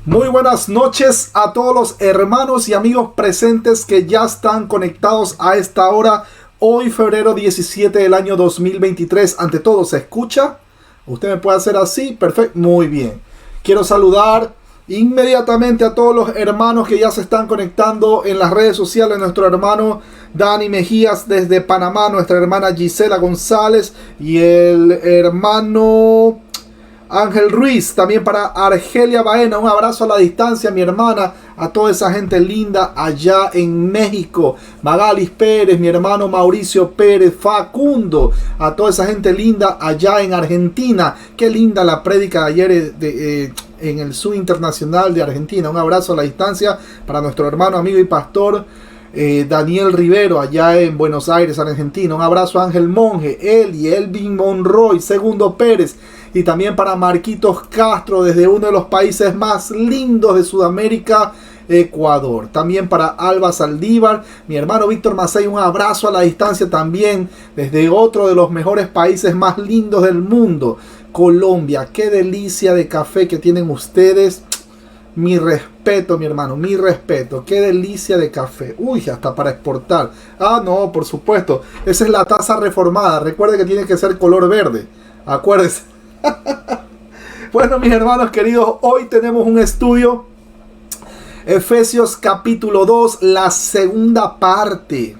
Muy buenas noches a todos los hermanos y amigos presentes que ya están conectados a esta hora. Hoy, febrero 17 del año 2023. Ante todo, ¿se escucha? ¿Usted me puede hacer así? Perfecto. Muy bien. Quiero saludar inmediatamente a todos los hermanos que ya se están conectando en las redes sociales. Nuestro hermano Dani Mejías desde Panamá, nuestra hermana Gisela González y el hermano Ángel Ruiz, también para Argelia Baena, un abrazo a la distancia, mi hermana, a toda esa gente linda allá en México, Magalis Pérez, mi hermano Mauricio Pérez, Facundo, a toda esa gente linda allá en Argentina. Qué linda la prédica de ayer en el Zoom Internacional de Argentina. Un abrazo a la distancia para nuestro hermano, amigo y pastor Daniel Rivero allá en Buenos Aires, Argentina. Un abrazo a Ángel Monge, Eli, Elvin Monroy, Segundo Pérez, y también para Marquitos Castro desde uno de los países más lindos de Sudamérica, Ecuador. También para Alba Saldívar, mi hermano Víctor Macei, un abrazo a la distancia también desde otro de los mejores países más lindos del mundo, Colombia. Qué delicia de café que tienen ustedes. Mi respeto, mi hermano, mi respeto. Qué delicia de café. Uy, hasta para exportar. Ah, no, por supuesto. Esa es la taza reformada. Recuerde que tiene que ser color verde. Acuérdese. Bueno, mis hermanos queridos, hoy tenemos un estudio. Efesios capítulo 2, la segunda parte.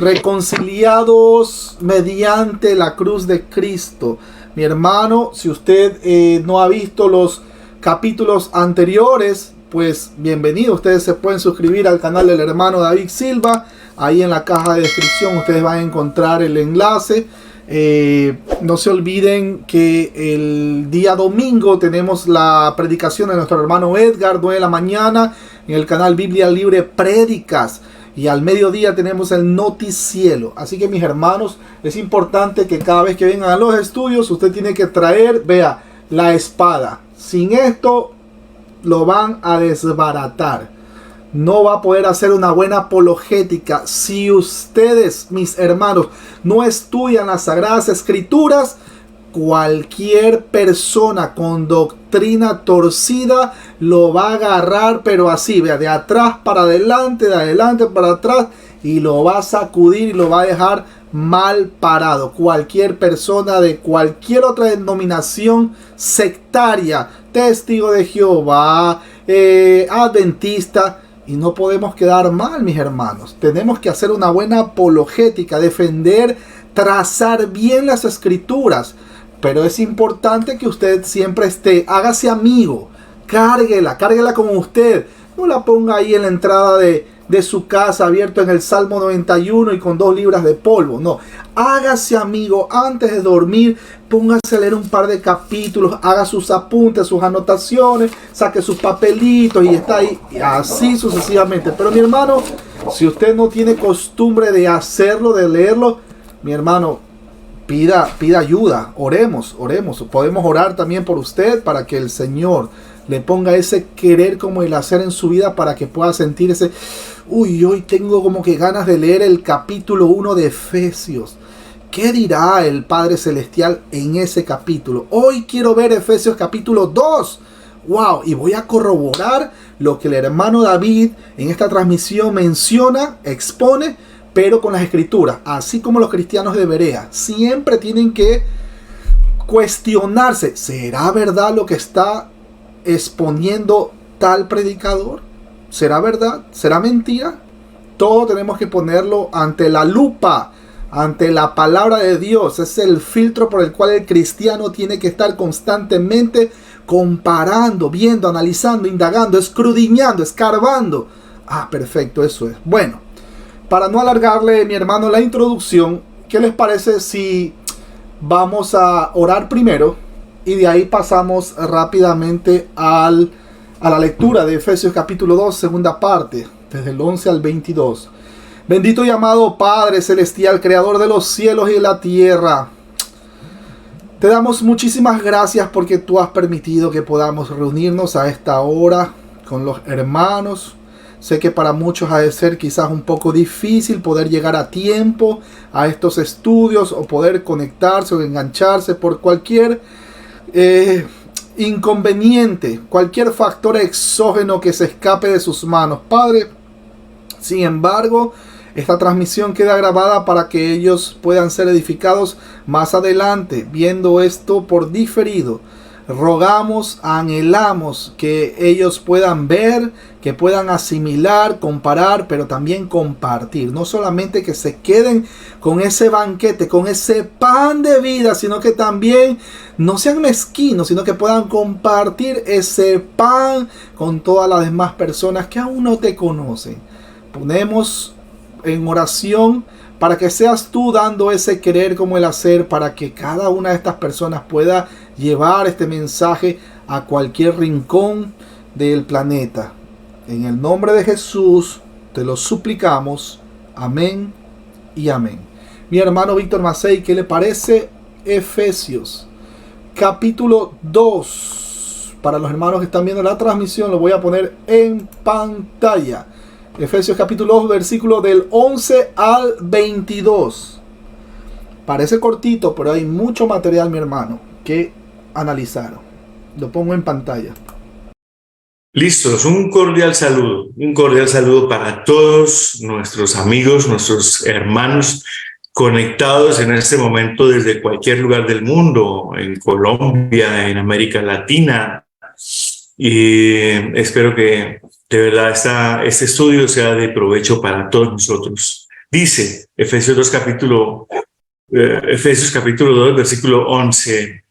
Reconciliados mediante la cruz de Cristo. Mi hermano, si usted no ha visto los capítulos anteriores, pues bienvenido. Ustedes se pueden suscribir al canal del hermano David Silva. Ahí en la caja de descripción ustedes van a encontrar el enlace. No se olviden que el día domingo tenemos la predicación de nuestro hermano Edgar, 9 de la mañana, en el canal Biblia Libre Prédicas. Y al mediodía tenemos el noticiero. Así que, mis hermanos, es importante que cada vez que vengan a los estudios, usted tiene que traer, vea, la espada. Sin esto lo van a desbaratar. No va a poder hacer una buena apologética. Si ustedes, mis hermanos, no estudian las Sagradas Escrituras, cualquier persona con doctrina torcida lo va a agarrar, pero así, vea, de atrás para adelante, de adelante para atrás, y lo va a sacudir y lo va a dejar mal parado. Cualquier persona de cualquier otra denominación sectaria, testigo de Jehová, adventista, y no podemos quedar mal, mis hermanos. Tenemos que hacer una buena apologética, defender, trazar bien las escrituras. Pero es importante que usted siempre hágase amigo, cárguela con usted. No la ponga ahí en la entrada de su casa, abierto en el Salmo 91 y con 2 libras de polvo. No, hágase amigo antes de dormir. Póngase a leer un par de capítulos, haga sus apuntes, sus anotaciones, saque sus papelitos y está ahí, y así sucesivamente. Pero, mi hermano, si usted no tiene costumbre de hacerlo, de leerlo, mi hermano, pida ayuda. Oremos. Podemos orar también por usted para que el Señor le ponga ese querer como el hacer en su vida, para que pueda sentir ese, hoy tengo como que ganas de leer el capítulo 1 de Efesios. ¿Qué dirá el Padre Celestial en ese capítulo? Hoy quiero ver Efesios capítulo 2. ¡Wow! Y voy a corroborar lo que el hermano David en esta transmisión menciona, expone, pero con las escrituras. Así como los cristianos de Berea siempre tienen que cuestionarse. ¿Será verdad lo que está exponiendo tal predicador? ¿Será verdad? ¿Será mentira? Todo tenemos que ponerlo ante la lupa, ante la palabra de Dios. Es el filtro por el cual el cristiano tiene que estar constantemente comparando, viendo, analizando, indagando, escudriñando, escarbando. Ah, perfecto, eso es. Bueno, para no alargarle, mi hermano, la introducción, ¿qué les parece si vamos a orar primero y de ahí pasamos rápidamente a la lectura de Efesios capítulo 2, segunda parte, desde el 11 al 22. Bendito y amado Padre Celestial, Creador de los cielos y de la tierra, te damos muchísimas gracias porque tú has permitido que podamos reunirnos a esta hora con los hermanos. Sé que para muchos ha de ser quizás un poco difícil poder llegar a tiempo a estos estudios o poder conectarse o engancharse por cualquier inconveniente, cualquier factor exógeno que se escape de sus manos. Padre, sin embargo, esta transmisión queda grabada para que ellos puedan ser edificados más adelante, viendo esto por diferido. Rogamos, anhelamos que ellos puedan ver, que puedan asimilar, comparar, pero también compartir. No solamente que se queden con ese banquete, con ese pan de vida, sino que también no sean mezquinos, sino que puedan compartir ese pan con todas las demás personas que aún no te conocen. Ponemos en oración para que seas tú dando ese querer como el hacer, para que cada una de estas personas pueda llevar este mensaje a cualquier rincón del planeta. En el nombre de Jesús te lo suplicamos. Amén y amén. Mi hermano Víctor Macei, ¿qué le parece Efesios capítulo 2? Para los hermanos que están viendo la transmisión, lo voy a poner en pantalla. Efesios capítulo 2, versículo del 11 al 22. Parece cortito, pero hay mucho material, mi hermano, que analizar. Lo pongo en pantalla. Listos, un cordial saludo para todos nuestros amigos, nuestros hermanos conectados en este momento desde cualquier lugar del mundo, en Colombia, en América Latina, y espero que de verdad este estudio sea de provecho para todos nosotros. Dice Efesios capítulo 2, versículo 11.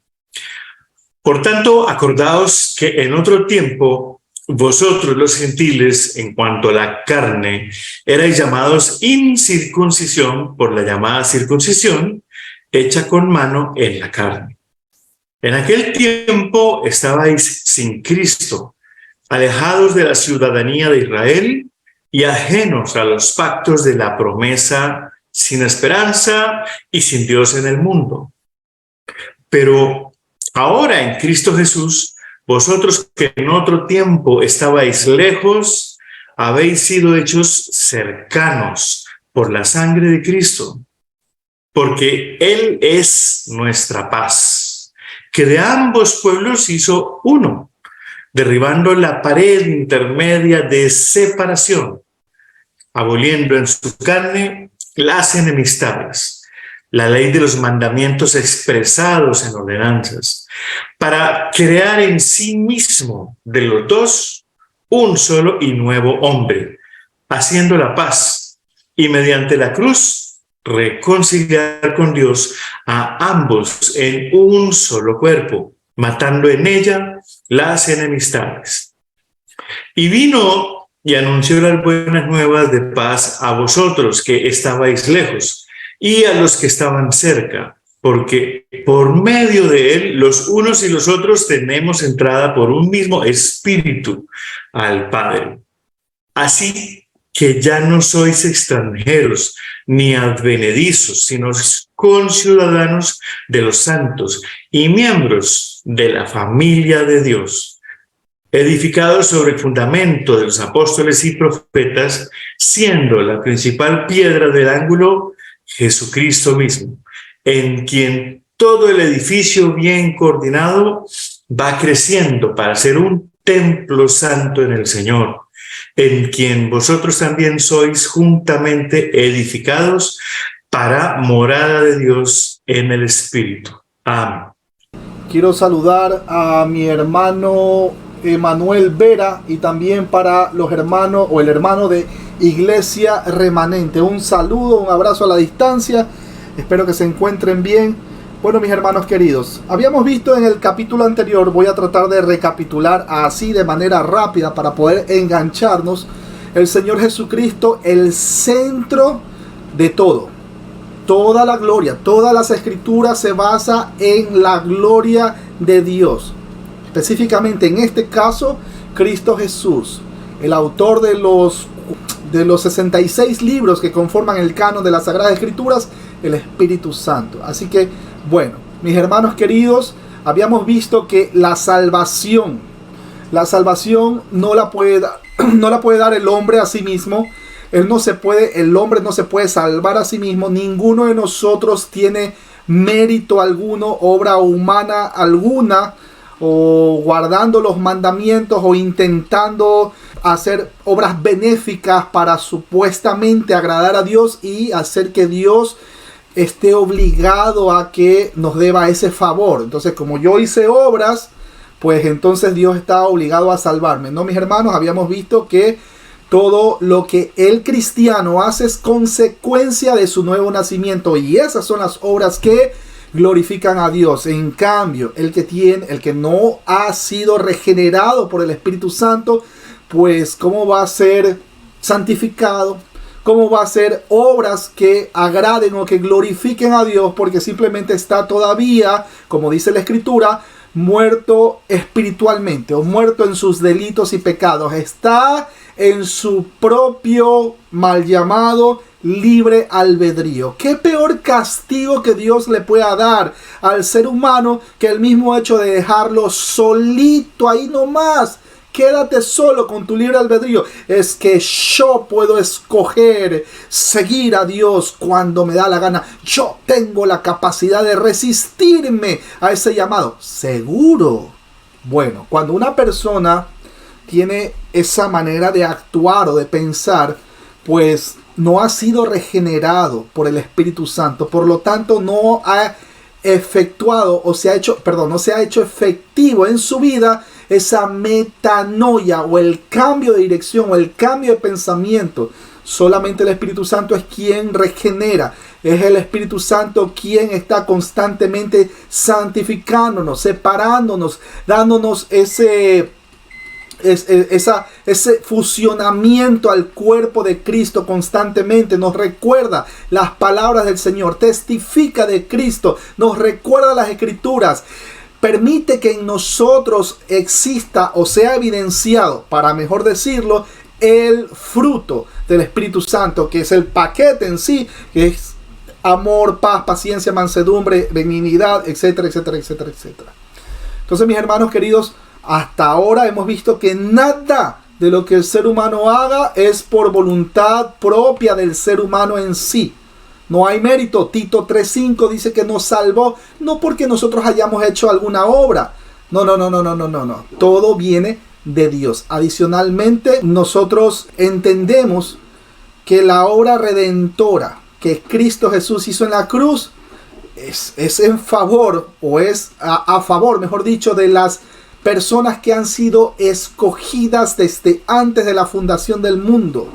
Por tanto, acordaos que en otro tiempo vosotros los gentiles, en cuanto a la carne, erais llamados incircuncisión por la llamada circuncisión, hecha con mano en la carne. En aquel tiempo estabais sin Cristo, alejados de la ciudadanía de Israel y ajenos a los pactos de la promesa, sin esperanza y sin Dios en el mundo. Pero ahora en Cristo Jesús, vosotros que en otro tiempo estabais lejos, habéis sido hechos cercanos por la sangre de Cristo, porque Él es nuestra paz, que de ambos pueblos hizo uno, derribando la pared intermedia de separación, aboliendo en su carne las enemistades, la ley de los mandamientos expresados en ordenanzas, para crear en sí mismo de los dos un solo y nuevo hombre, haciendo la paz, y mediante la cruz reconciliar con Dios a ambos en un solo cuerpo, matando en ella las enemistades. Y vino y anunció las buenas nuevas de paz a vosotros que estabais lejos y a los que estaban cerca, porque por medio de él los unos y los otros tenemos entrada por un mismo espíritu al Padre. Así que ya no sois extranjeros ni advenedizos, sino conciudadanos de los santos y miembros de la familia de Dios, edificados sobre el fundamento de los apóstoles y profetas, siendo la principal piedra del ángulo Jesucristo mismo, en quien todo el edificio bien coordinado va creciendo para ser un templo santo en el Señor, en quien vosotros también sois juntamente edificados para morada de Dios en el Espíritu. Amén. Quiero saludar a mi hermano Emanuel Vera y también para los hermanos o el hermano de Iglesia Remanente. Un saludo, un abrazo a la distancia. Espero que se encuentren bien. Bueno, mis hermanos queridos, habíamos visto en el capítulo anterior, voy a tratar de recapitular así de manera rápida para poder engancharnos, el Señor Jesucristo, el centro de todo. Toda la gloria, todas las escrituras se basa en la gloria de Dios. Específicamente en este caso, Cristo Jesús, el autor de los 66 libros que conforman el canon de las Sagradas Escrituras, el Espíritu Santo. Así que, bueno, mis hermanos queridos, habíamos visto que la salvación no la puede dar el hombre a sí mismo. El hombre no se puede salvar a sí mismo. Ninguno de nosotros tiene mérito alguno, obra humana alguna o guardando los mandamientos o intentando hacer obras benéficas para supuestamente agradar a Dios y hacer que Dios esté obligado a que nos deba ese favor. Entonces, como yo hice obras, pues entonces Dios está obligado a salvarme. No, mis hermanos, habíamos visto que todo lo que el cristiano hace es consecuencia de su nuevo nacimiento, y esas son las obras que glorifican a Dios. En cambio, el que no ha sido regenerado por el Espíritu Santo, pues ¿cómo va a ser santificado? ¿Cómo va a hacer obras que agraden o que glorifiquen a Dios? Porque simplemente está todavía, como dice la Escritura, muerto espiritualmente, o muerto en sus delitos y pecados. Está en su propio mal llamado libre albedrío. ¿Qué peor castigo que Dios le pueda dar al ser humano que el mismo hecho de dejarlo solito ahí nomás? Quédate solo con tu libre albedrío. Es que yo puedo escoger seguir a Dios cuando me da la gana. Yo tengo la capacidad de resistirme a ese llamado. Seguro. Bueno, cuando una persona tiene esa manera de actuar o de pensar, pues no ha sido regenerado por el Espíritu Santo. Por lo tanto, no ha efectuado o no se ha hecho efectivo en su vida esa metanoia o el cambio de dirección o el cambio de pensamiento. Solamente el Espíritu Santo es quien regenera. Es el Espíritu Santo quien está constantemente santificándonos, separándonos, dándonos ese fusionamiento al cuerpo de Cristo constantemente. Nos recuerda las palabras del Señor, testifica de Cristo, nos recuerda las Escrituras, permite que en nosotros exista o sea evidenciado, para mejor decirlo, el fruto del Espíritu Santo, que es el paquete en sí, que es amor, paz, paciencia, mansedumbre, benignidad, etcétera, etcétera, etcétera, etcétera. Entonces, mis hermanos queridos, hasta ahora hemos visto que nada de lo que el ser humano haga es por voluntad propia del ser humano en sí. No hay mérito. Tito 3:5 dice que nos salvó no porque nosotros hayamos hecho alguna obra. No. Todo viene de Dios. Adicionalmente, nosotros entendemos que la obra redentora que Cristo Jesús hizo en la cruz es en favor, o es a favor, mejor dicho, de las personas que han sido escogidas desde antes de la fundación del mundo.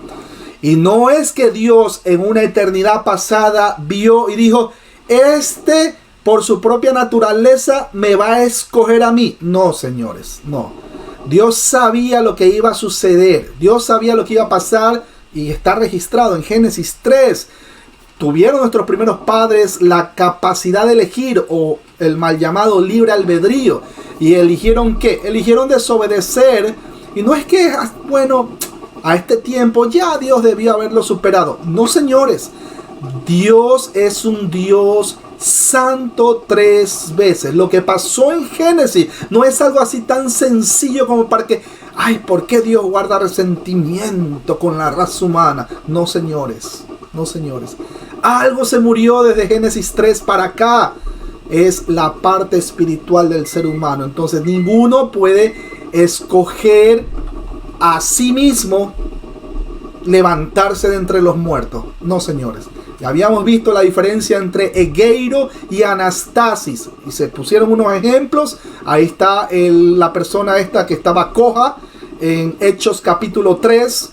Y no es que Dios en una eternidad pasada vio y dijo, por su propia naturaleza me va a escoger a mí. No, señores, no. Dios sabía lo que iba a suceder. Dios sabía lo que iba a pasar y está registrado en Génesis 3. Tuvieron nuestros primeros padres la capacidad de elegir, o el mal llamado libre albedrío. ¿Y eligieron qué? Eligieron desobedecer. Y no es que, bueno, a este tiempo ya Dios debió haberlo superado. No, señores. Dios es un Dios santo 3 veces. Lo que pasó en Génesis no es algo así tan sencillo como para que, ¿por qué Dios guarda resentimiento con la raza humana? No, señores. No, señores. Algo se murió desde Génesis 3 para acá. Es la parte espiritual del ser humano. Entonces ninguno puede escoger a sí mismo levantarse de entre los muertos. No, señores. Ya habíamos visto la diferencia entre Egeiro y Anastasis. Y se pusieron unos ejemplos. Ahí está la persona esta que estaba coja en Hechos capítulo 3.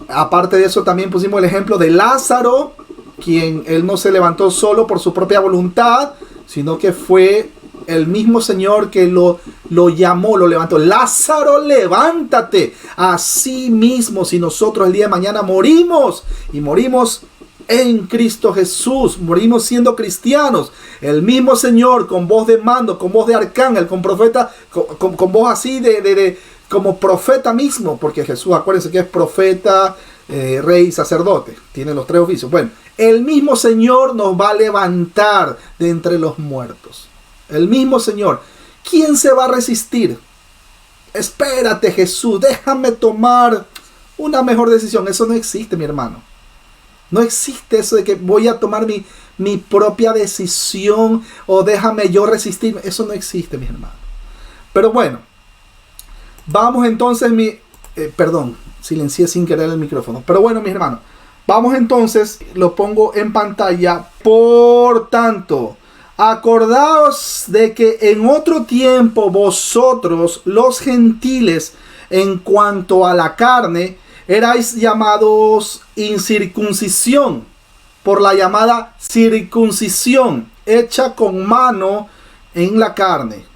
Aparte de eso también pusimos el ejemplo de Lázaro, quien él no se levantó solo por su propia voluntad, sino que fue el mismo Señor que lo llamó, lo levantó. Lázaro, levántate. Así mismo, si nosotros el día de mañana morimos, y morimos en Cristo Jesús, morimos siendo cristianos, el mismo Señor con voz de mando, con voz de arcángel, con profeta, con voz así como profeta mismo, porque Jesús, acuérdense que es profeta, rey y sacerdote, tiene los 3 oficios. Bueno, el mismo Señor nos va a levantar de entre los muertos. El mismo Señor. ¿Quién se va a resistir? Espérate, Jesús, déjame tomar una mejor decisión. Eso no existe, mi hermano. No existe eso de que voy a tomar mi propia decisión o déjame yo resistirme. Eso no existe, mi hermano. Pero bueno, vamos entonces, perdón, silencié sin querer el micrófono. Pero bueno, mis hermanos, vamos entonces, lo pongo en pantalla. Por tanto, acordaos de que en otro tiempo vosotros, los gentiles, en cuanto a la carne, erais llamados incircuncisión, por la llamada circuncisión, hecha con mano en la carne.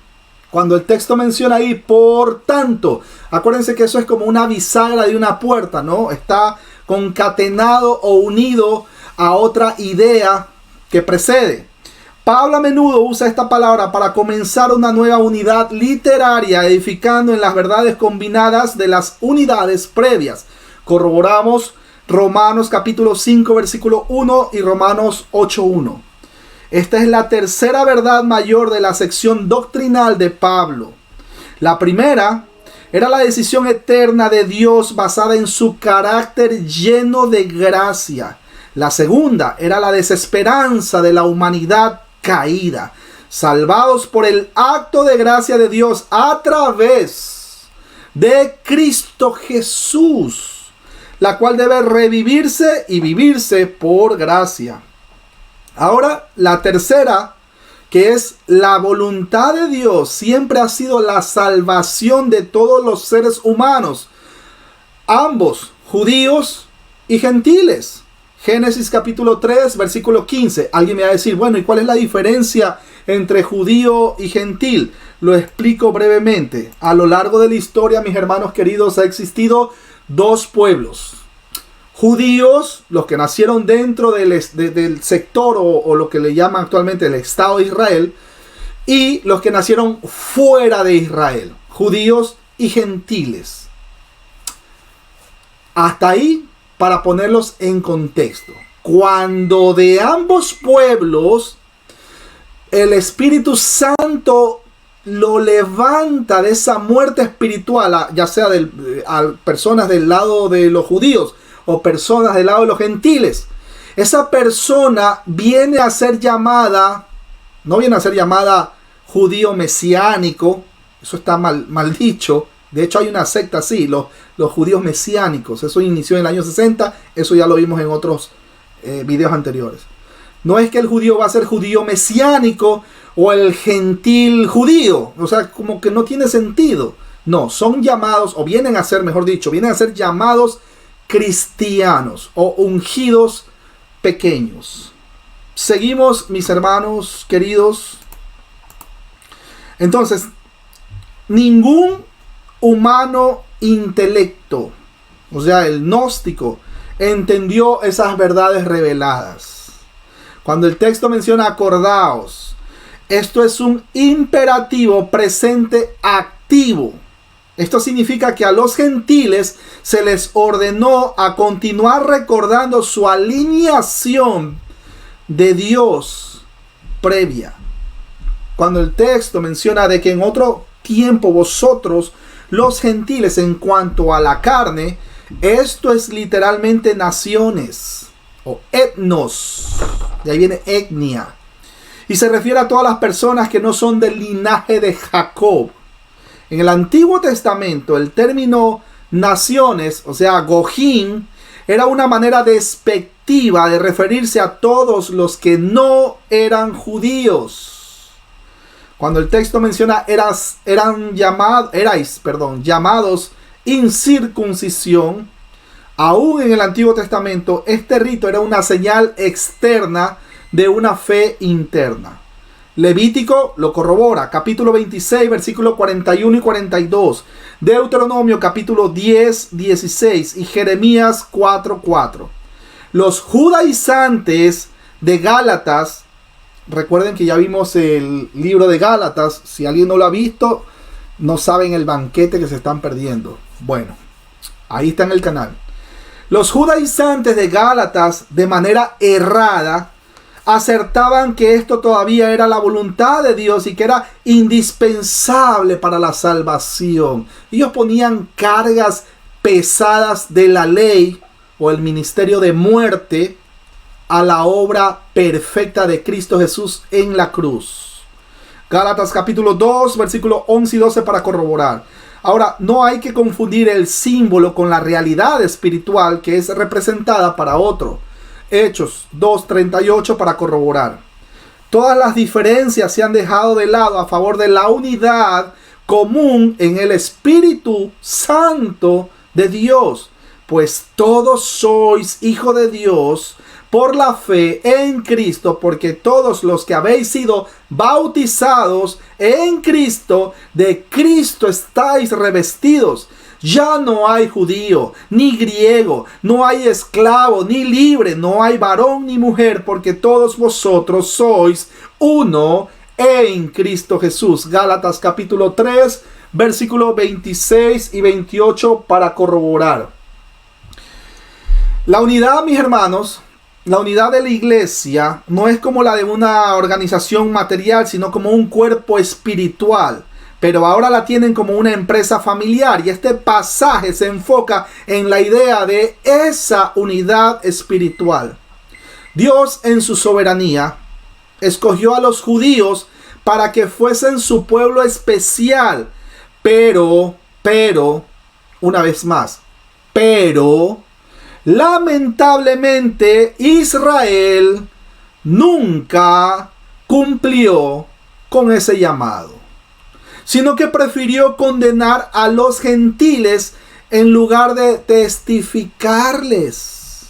Cuando el texto menciona ahí, por tanto, acuérdense que eso es como una bisagra de una puerta, ¿no? Está concatenado o unido a otra idea que precede. Pablo a menudo usa esta palabra para comenzar una nueva unidad literaria, edificando en las verdades combinadas de las unidades previas. Corroboramos Romanos capítulo 5 versículo 1 y Romanos 8:1. Esta es la tercera verdad mayor de la sección doctrinal de Pablo. La primera era la decisión eterna de Dios basada en su carácter lleno de gracia. La segunda era la desesperanza de la humanidad caída, salvados por el acto de gracia de Dios a través de Cristo Jesús, la cual debe revivirse y vivirse por gracia. Ahora, la tercera, que es la voluntad de Dios, siempre ha sido la salvación de todos los seres humanos, ambos, judíos y gentiles. Génesis capítulo 3, versículo 15. Alguien me va a decir, bueno, ¿y cuál es la diferencia entre judío y gentil? Lo explico brevemente. A lo largo de la historia, mis hermanos queridos, ha existido dos pueblos. Judíos, los que nacieron dentro del sector o lo que le llaman actualmente el Estado de Israel, y los que nacieron fuera de Israel, judíos y gentiles. Hasta ahí, para ponerlos en contexto. Cuando de ambos pueblos el Espíritu Santo lo levanta de esa muerte espiritual, ya sea a personas del lado de los judíos o personas del lado de los gentiles, esa persona viene a ser llamada, no viene a ser llamada judío mesiánico, eso está mal dicho. De hecho hay una secta así, los judíos mesiánicos. Eso inició en el año 60, eso ya lo vimos en otros videos anteriores. No es que el judío va a ser judío mesiánico o el gentil judío, o sea, como que no tiene sentido. No, son llamados, o vienen a ser, mejor dicho, vienen a ser llamados cristianos o ungidos pequeños. Seguimos, mis hermanos queridos. Entonces, ningún humano intelecto, o sea, el gnóstico, entendió esas verdades reveladas. Cuando el texto menciona acordaos, esto es un imperativo presente activo. Esto significa que a los gentiles se les ordenó a continuar recordando su alineación de Dios previa. Cuando el texto menciona de que en otro tiempo vosotros, los gentiles, en cuanto a la carne, esto es literalmente naciones o etnos. De ahí viene etnia. Y se refiere a todas las personas que no son del linaje de Jacob. En el Antiguo Testamento, el término naciones, o sea, Gojín, era una manera despectiva de referirse a todos los que no eran judíos. Cuando el texto menciona erais llamados incircuncisión, aún en el Antiguo Testamento, este rito era una señal externa de una fe interna. Levítico lo corrobora, capítulo 26, versículos 41 y 42. Deuteronomio, capítulo 10, 16 y Jeremías 4, 4. Los judaizantes de Gálatas, recuerden que ya vimos el libro de Gálatas. Si alguien no lo ha visto, no saben el banquete que se están perdiendo. Bueno, ahí está en el canal. Los judaizantes de Gálatas, de manera errada, acertaban que esto todavía era la voluntad de Dios y que era indispensable para la salvación. Ellos ponían cargas pesadas de la ley o el ministerio de muerte a la obra perfecta de Cristo Jesús en la cruz. Gálatas capítulo 2, versículos 11 y 12 para corroborar. Ahora, no hay que confundir el símbolo con la realidad espiritual que es representada para otro. Hechos 2:38 para corroborar. Todas las diferencias se han dejado de lado a favor de la unidad común en el Espíritu Santo de Dios. Pues todos sois hijos de Dios por la fe en Cristo, porque todos los que habéis sido bautizados en Cristo, de Cristo estáis revestidos. Ya no hay judío, ni griego, no hay esclavo, ni libre, no hay varón ni mujer, porque todos vosotros sois uno en Cristo Jesús. Gálatas capítulo 3, versículos 26 y 28 para corroborar. La unidad, mis hermanos, la unidad de la iglesia no es como la de una organización material, sino como un cuerpo espiritual. Pero ahora la tienen como una empresa familiar, y este pasaje se enfoca en la idea de esa unidad espiritual. Dios en su soberanía escogió a los judíos para que fuesen su pueblo especial, pero, una vez más, pero lamentablemente Israel nunca cumplió con ese llamado, sino que prefirió condenar a los gentiles en lugar de testificarles.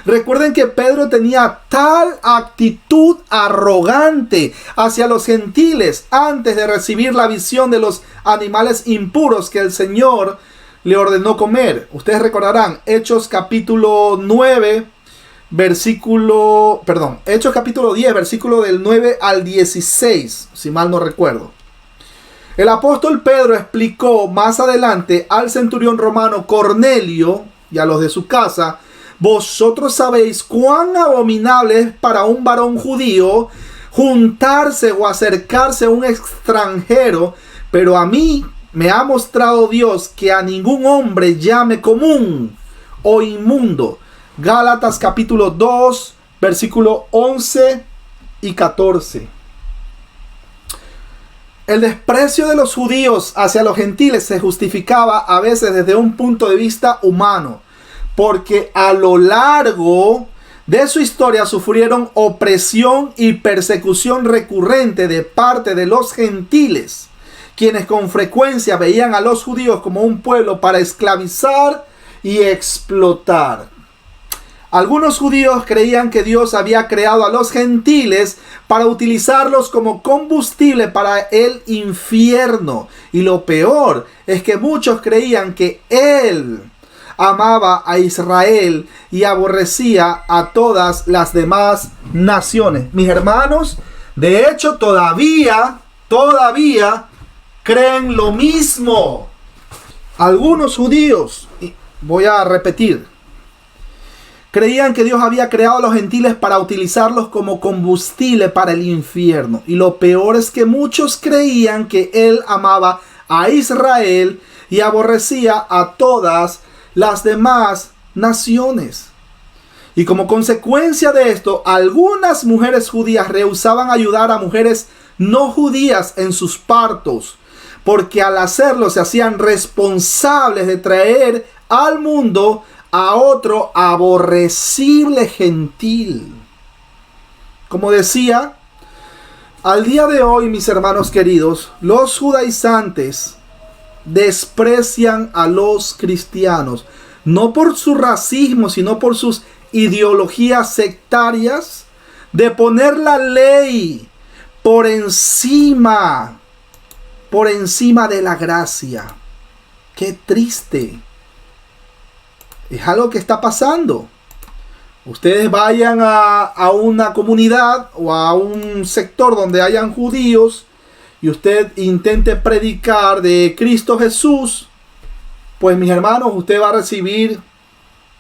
Recuerden que Pedro tenía tal actitud arrogante hacia los gentiles antes de recibir la visión de los animales impuros que el Señor le ordenó comer. Ustedes recordarán Hechos capítulo 10, versículo del 9 al 16, si mal no recuerdo. El apóstol Pedro explicó más adelante al centurión romano Cornelio y a los de su casa: vosotros sabéis cuán abominable es para un varón judío juntarse o acercarse a un extranjero, pero a mí me ha mostrado Dios que a ningún hombre llame común o inmundo. Gálatas capítulo 2, versículo 11 y 14. El desprecio de los judíos hacia los gentiles se justificaba a veces desde un punto de vista humano, porque a lo largo de su historia sufrieron opresión y persecución recurrente de parte de los gentiles, quienes con frecuencia veían a los judíos como un pueblo para esclavizar y explotar. Algunos judíos creían que Dios había creado a los gentiles para utilizarlos como combustible para el infierno. Y lo peor es que muchos creían que Él amaba a Israel y aborrecía a todas las demás naciones. Mis hermanos, de hecho todavía creen lo mismo. Algunos judíos, y voy a repetir, creían que Dios había creado a los gentiles para utilizarlos como combustible para el infierno. Y lo peor es que muchos creían que Él amaba a Israel y aborrecía a todas las demás naciones. Y como consecuencia de esto, algunas mujeres judías rehusaban ayudar a mujeres no judías en sus partos, porque al hacerlo se hacían responsables de traer al mundo a otro aborrecible gentil. Como decía, al día de hoy, mis hermanos queridos, los judaizantes desprecian a los cristianos, no por su racismo, sino por sus ideologías sectarias de poner la ley por encima de la gracia. Qué triste. Es algo que está pasando. Ustedes vayan a una comunidad o a un sector donde hayan judíos y usted intente predicar de Cristo Jesús, pues mis hermanos, usted va a recibir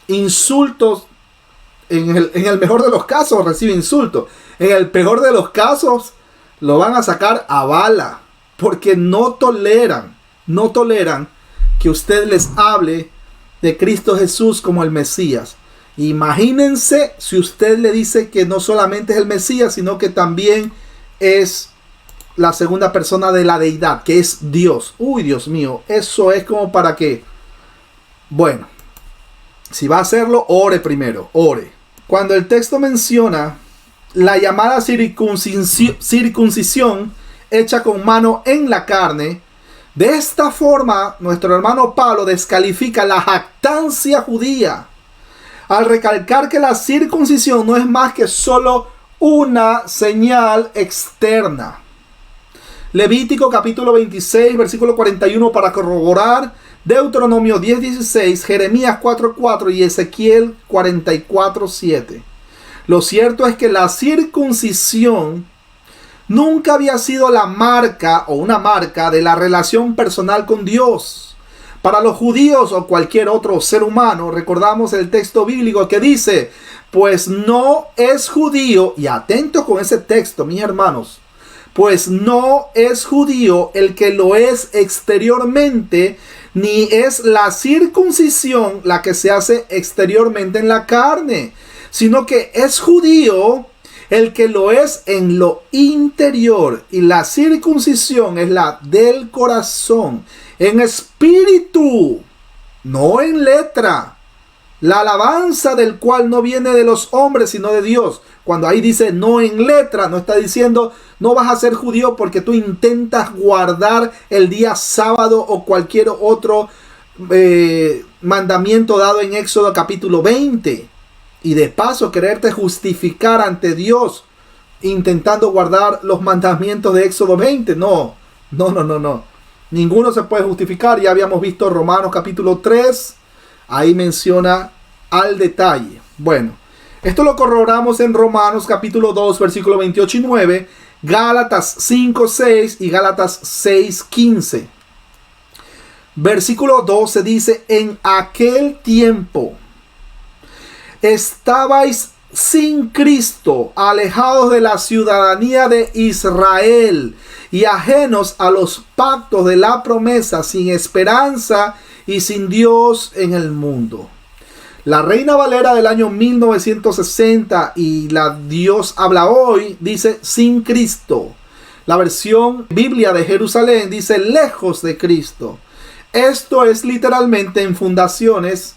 insultos. En el mejor de los casos recibe insultos. En el peor de los casos lo van a sacar a bala, porque no toleran que usted les hable de Cristo Jesús como el Mesías. Imagínense si usted le dice que no solamente es el Mesías, sino que también es la segunda persona de la deidad, que es Dios. Uy, Dios mío, eso es como para que, bueno, si va a hacerlo, ore primero, ore. Cuando el texto menciona la llamada circuncisión hecha con mano en la carne, de esta forma nuestro hermano Pablo descalifica la jactancia judía al recalcar que la circuncisión no es más que solo una señal externa. Levítico capítulo 26, versículo 41 para corroborar, Deuteronomio 10:16, Jeremías 4:4 y Ezequiel 44:7. Lo cierto es que la circuncisión nunca había sido la marca o una marca de la relación personal con Dios. Para los judíos o cualquier otro ser humano, recordamos el texto bíblico que dice, pues no es judío, y atento con ese texto, mis hermanos, pues no es judío el que lo es exteriormente, ni es la circuncisión la que se hace exteriormente en la carne, sino que es judío el que lo es en lo interior, y la circuncisión es la del corazón, en espíritu, no en letra. La alabanza del cual no viene de los hombres, sino de Dios. Cuando ahí dice no en letra, no está diciendo no vas a ser judío porque tú intentas guardar el día sábado o cualquier otro mandamiento dado en Éxodo capítulo 20. Y de paso quererte justificar ante Dios intentando guardar los mandamientos de Éxodo 20. No. Ninguno se puede justificar. Ya habíamos visto Romanos capítulo 3. Ahí menciona al detalle. Bueno, esto lo corroboramos en Romanos capítulo 2, versículo 28 y 9. Gálatas 5, 6 y Gálatas 6, 15. Versículo 12 dice, en aquel tiempo estabais sin Cristo, alejados de la ciudadanía de Israel y ajenos a los pactos de la promesa, sin esperanza y sin Dios en el mundo. La Reina Valera del año 1960 y la Dios habla hoy dice sin Cristo. La versión Biblia de Jerusalén dice lejos de Cristo. Esto es literalmente en fundaciones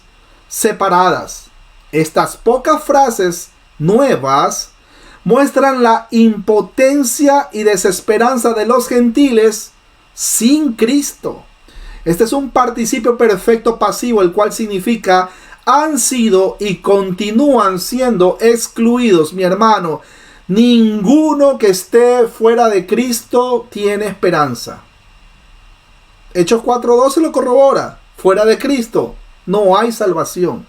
separadas. Estas pocas frases nuevas muestran la impotencia y desesperanza de los gentiles sin Cristo. Este es un participio perfecto pasivo, el cual significa han sido y continúan siendo excluidos, mi hermano. Ninguno que esté fuera de Cristo tiene esperanza. Hechos 4:12 lo corrobora. Fuera de Cristo no hay salvación.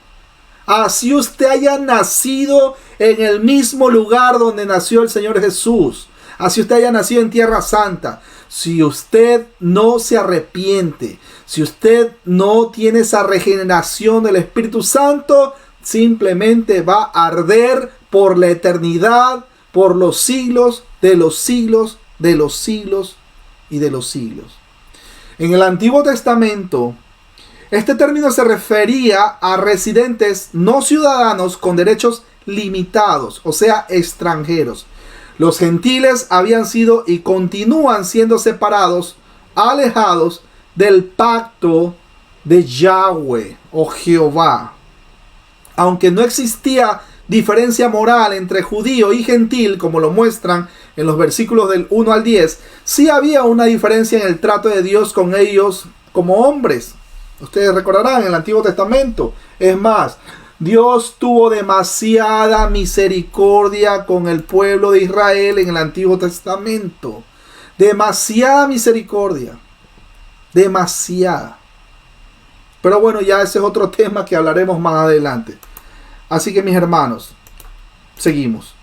Así usted haya nacido en el mismo lugar donde nació el Señor Jesús. Así usted haya nacido en Tierra Santa. Si usted no se arrepiente, si usted no tiene esa regeneración del Espíritu Santo, simplemente va a arder por la eternidad, por los siglos de los siglos, de los siglos y de los siglos. En el Antiguo Testamento, este término se refería a residentes no ciudadanos con derechos limitados, o sea, extranjeros. Los gentiles habían sido y continúan siendo separados, alejados del pacto de Yahweh o Jehová. Aunque no existía diferencia moral entre judío y gentil, como lo muestran en los versículos del 1 al 10, sí había una diferencia en el trato de Dios con ellos como hombres. Ustedes recordarán en el Antiguo Testamento. Es más, Dios tuvo demasiada misericordia con el pueblo de Israel en el Antiguo Testamento. Demasiada misericordia. Demasiada. Pero bueno, ya ese es otro tema que hablaremos más adelante. Así que mis hermanos, seguimos.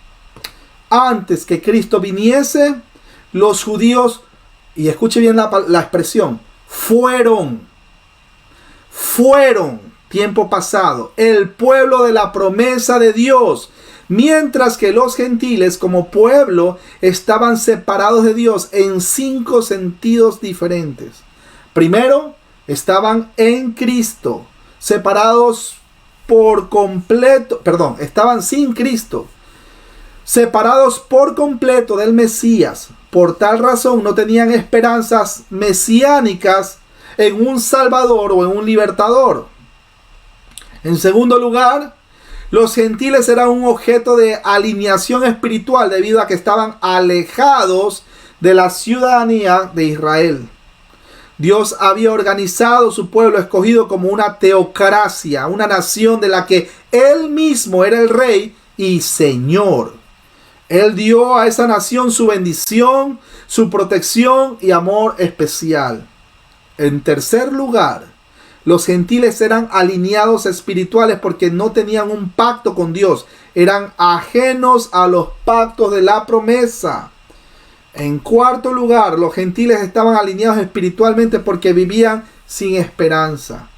Antes que Cristo viniese, los judíos, y escuche bien la expresión, fueron, tiempo pasado, el pueblo de la promesa de Dios, mientras que los gentiles como pueblo estaban separados de Dios en 5 sentidos diferentes. Primero, estaban en Cristo, separados por completo, estaban sin Cristo, separados por completo del Mesías, Por tal razón no tenían esperanzas mesiánicas en un Salvador o en un Libertador. En segundo lugar, los gentiles eran un objeto de alineación espiritual debido a que estaban alejados de la ciudadanía de Israel. Dios había organizado su pueblo escogido como una teocracia, una nación de la que Él mismo era el rey y señor. Él dio a esa nación su bendición, su protección y amor especial. En tercer lugar, los gentiles eran alineados espirituales porque no tenían un pacto con Dios. Eran ajenos a los pactos de la promesa. En cuarto lugar, los gentiles estaban alineados espiritualmente porque vivían sin esperanza.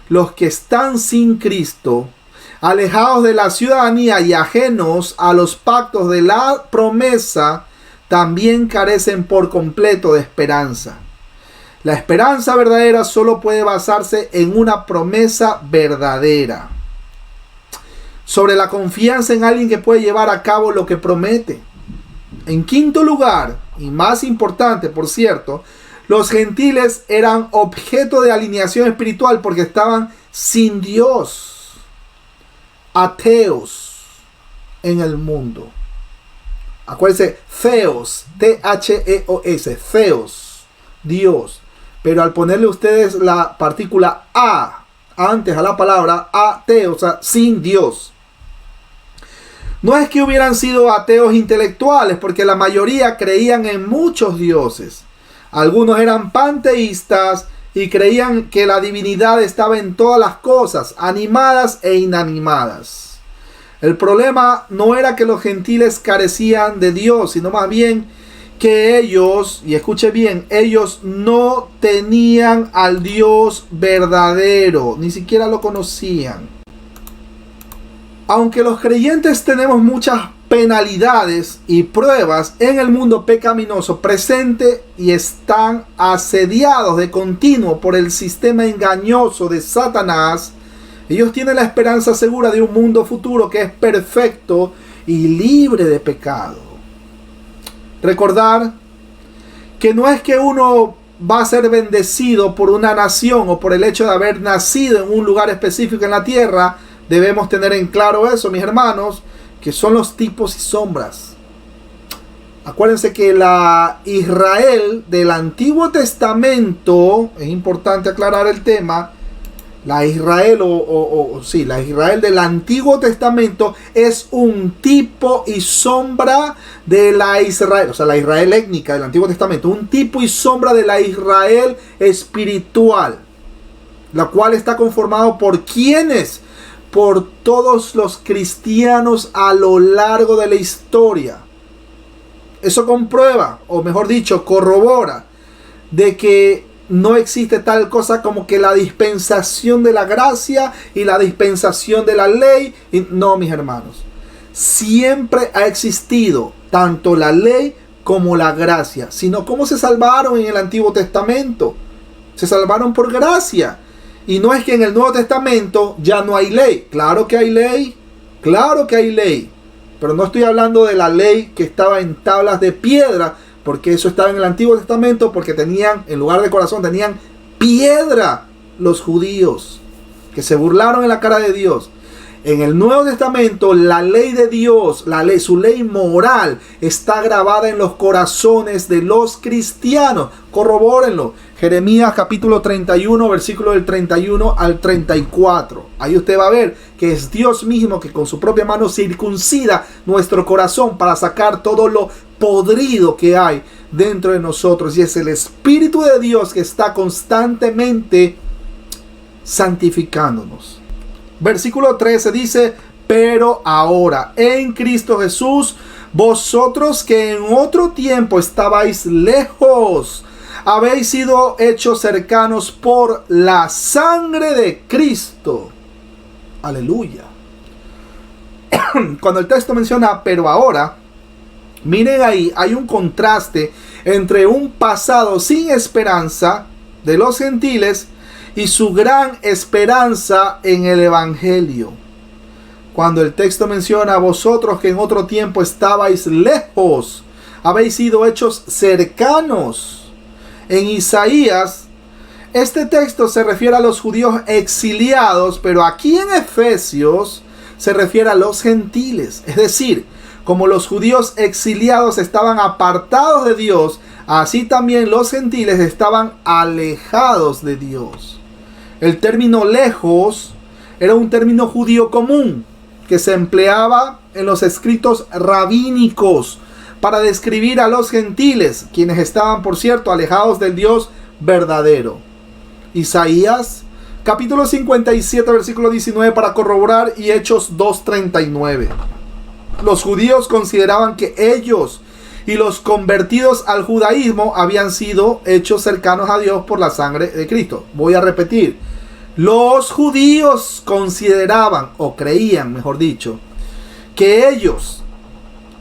Los que están sin Cristo, alejados de la ciudadanía y ajenos a los pactos de la promesa, también carecen por completo de esperanza. La esperanza verdadera solo puede basarse en una promesa verdadera, sobre la confianza en alguien que puede llevar a cabo lo que promete. En quinto lugar, y más importante por cierto, los gentiles eran objeto de alineación espiritual porque estaban sin Dios, ateos en el mundo. Acuérdense, theos, T-H-E-O-S, theos, Dios. Pero al ponerle ustedes la partícula a antes a la palabra ateo, o sea, sin Dios. No es que hubieran sido ateos intelectuales, porque la mayoría creían en muchos dioses. Algunos eran panteístas y creían que la divinidad estaba en todas las cosas, animadas e inanimadas. El problema no era que los gentiles carecían de Dios, sino más bien que ellos, y escuche bien, ellos no tenían al Dios verdadero, ni siquiera lo conocían. Aunque los creyentes tenemos muchas penalidades y pruebas en el mundo pecaminoso presente y están asediados de continuo por el sistema engañoso de Satanás, ellos tienen la esperanza segura de un mundo futuro que es perfecto y libre de pecado. Recordar que no es que uno va a ser bendecido por una nación o por el hecho de haber nacido en un lugar específico en la tierra. Debemos tener en claro eso, mis hermanos, que son los tipos y sombras. Acuérdense que la Israel del Antiguo Testamento, es importante aclarar el tema, la Israel la Israel del Antiguo Testamento es un tipo y sombra de la Israel, o sea, la Israel étnica del Antiguo Testamento, un tipo y sombra de la Israel espiritual, la cual está conformado por ¿quiénes? Por todos los cristianos a lo largo de la historia. Eso comprueba, o mejor dicho, corrobora, de que no existe tal cosa como que la dispensación de la gracia y la dispensación de la ley. No, mis hermanos. Siempre ha existido tanto la ley como la gracia. Sino, ¿cómo se salvaron en el Antiguo Testamento? Se salvaron por gracia. Y no es que en el Nuevo Testamento ya no hay ley. Claro que hay ley. Claro que hay ley. Pero no estoy hablando de la ley que estaba en tablas de piedra, porque eso estaba en el Antiguo Testamento, porque tenían, en lugar de corazón, tenían piedra los judíos, que se burlaron en la cara de Dios. En el Nuevo Testamento, la ley de Dios, su ley moral, está grabada en los corazones de los cristianos. Corrobórenlo. Jeremías capítulo 31, versículo del 31 al 34. Ahí usted va a ver que es Dios mismo que con su propia mano circuncida nuestro corazón para sacar todo lo podrido que hay dentro de nosotros. Y es el Espíritu de Dios que está constantemente santificándonos. Versículo 13 dice: pero ahora en Cristo Jesús, vosotros que en otro tiempo estabais lejos, habéis sido hechos cercanos por la sangre de Cristo. Aleluya. Cuando el texto menciona pero ahora, miren ahí, hay un contraste entre un pasado sin esperanza de los gentiles y su gran esperanza en el Evangelio. Cuando el texto menciona: vosotros que en otro tiempo estabais lejos, habéis sido hechos cercanos. En Isaías, este texto se refiere a los judíos exiliados, pero aquí en Efesios se refiere a los gentiles. Es decir, como los judíos exiliados estaban apartados de Dios, así también los gentiles estaban alejados de Dios. El término lejos era un término judío común que se empleaba en los escritos rabínicos para describir a los gentiles, quienes estaban, por cierto, alejados del Dios verdadero. Isaías capítulo 57 versículo 19 para corroborar, y Hechos 2:39. Los judíos consideraban que ellos y los convertidos al judaísmo habían sido hechos cercanos a Dios por la sangre de Cristo. Voy a repetir. Los judíos consideraban, o creían, mejor dicho, que ellos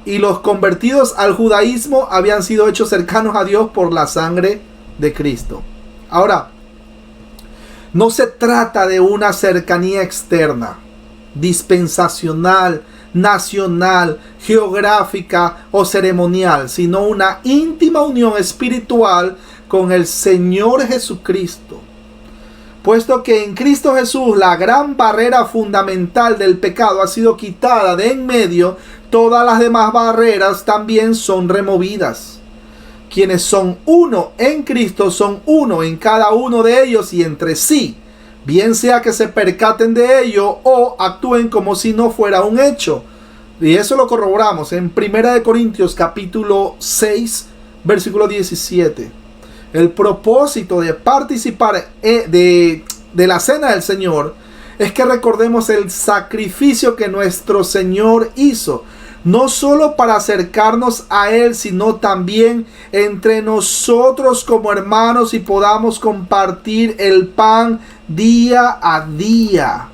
y los convertidos al judaísmo habían sido hechos cercanos a Dios por la sangre de Cristo. Ahora, no se trata de una cercanía externa, dispensacional, nacional, geográfica o ceremonial, sino una íntima unión espiritual con el Señor Jesucristo. Puesto que en Cristo Jesús la gran barrera fundamental del pecado ha sido quitada de en medio, todas las demás barreras también son removidas. Quienes son uno en Cristo son uno en cada uno de ellos y entre sí, bien sea que se percaten de ello o actúen como si no fuera un hecho. Y eso lo corroboramos en 1 Corintios capítulo 6, versículo 17. El propósito de participar de la cena del Señor es que recordemos el sacrificio que nuestro Señor hizo, no solo para acercarnos a Él, sino también entre nosotros como hermanos, y podamos compartir el pan día a día.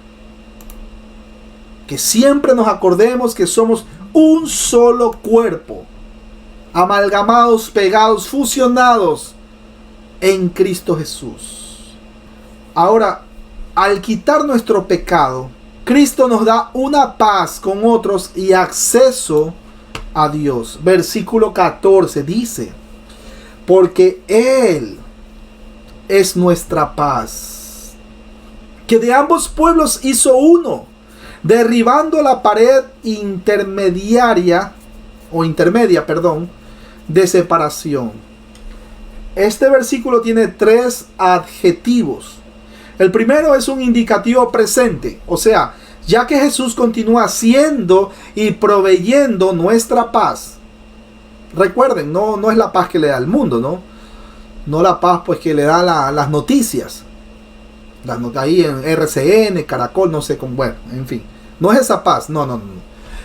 Que siempre nos acordemos que somos un solo cuerpo, amalgamados, pegados, fusionados en Cristo Jesús. Ahora, al quitar nuestro pecado, Cristo nos da una paz con otros y acceso a Dios. Versículo 14 dice: porque Él es nuestra paz, que de ambos pueblos hizo uno, derribando la pared intermedia, de separación. Este versículo tiene 3 adjetivos. El primero es un indicativo presente, o sea, ya que Jesús continúa haciendo y proveyendo nuestra paz. Recuerden, no es la paz que le da el mundo, no la paz pues que le da las noticias. Las notas ahí en RCN, Caracol, no sé cómo, bueno, en fin. No es esa paz, no.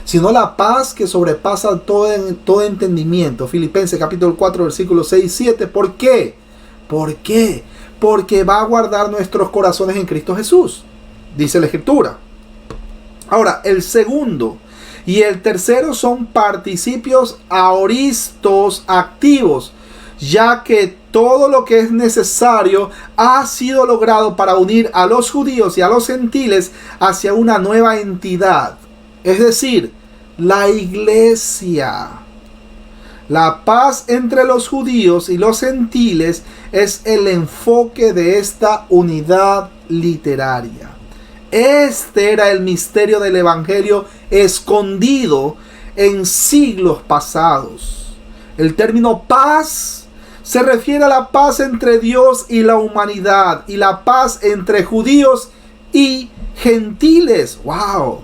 Sino la paz que sobrepasa todo entendimiento. Filipenses capítulo 4, versículos 6 y 7. ¿Por qué? ¿Por qué? Porque va a guardar nuestros corazones en Cristo Jesús, dice la Escritura. Ahora, el segundo y el tercero son participios aoristos activos, ya que todo lo que es necesario ha sido logrado para unir a los judíos y a los gentiles hacia una nueva entidad, es decir, la iglesia. La paz entre los judíos y los gentiles es el enfoque de esta unidad literaria. Este era el misterio del evangelio escondido en siglos pasados. El término paz se refiere a la paz entre Dios y la humanidad, y la paz entre judíos y gentiles. ¡Wow!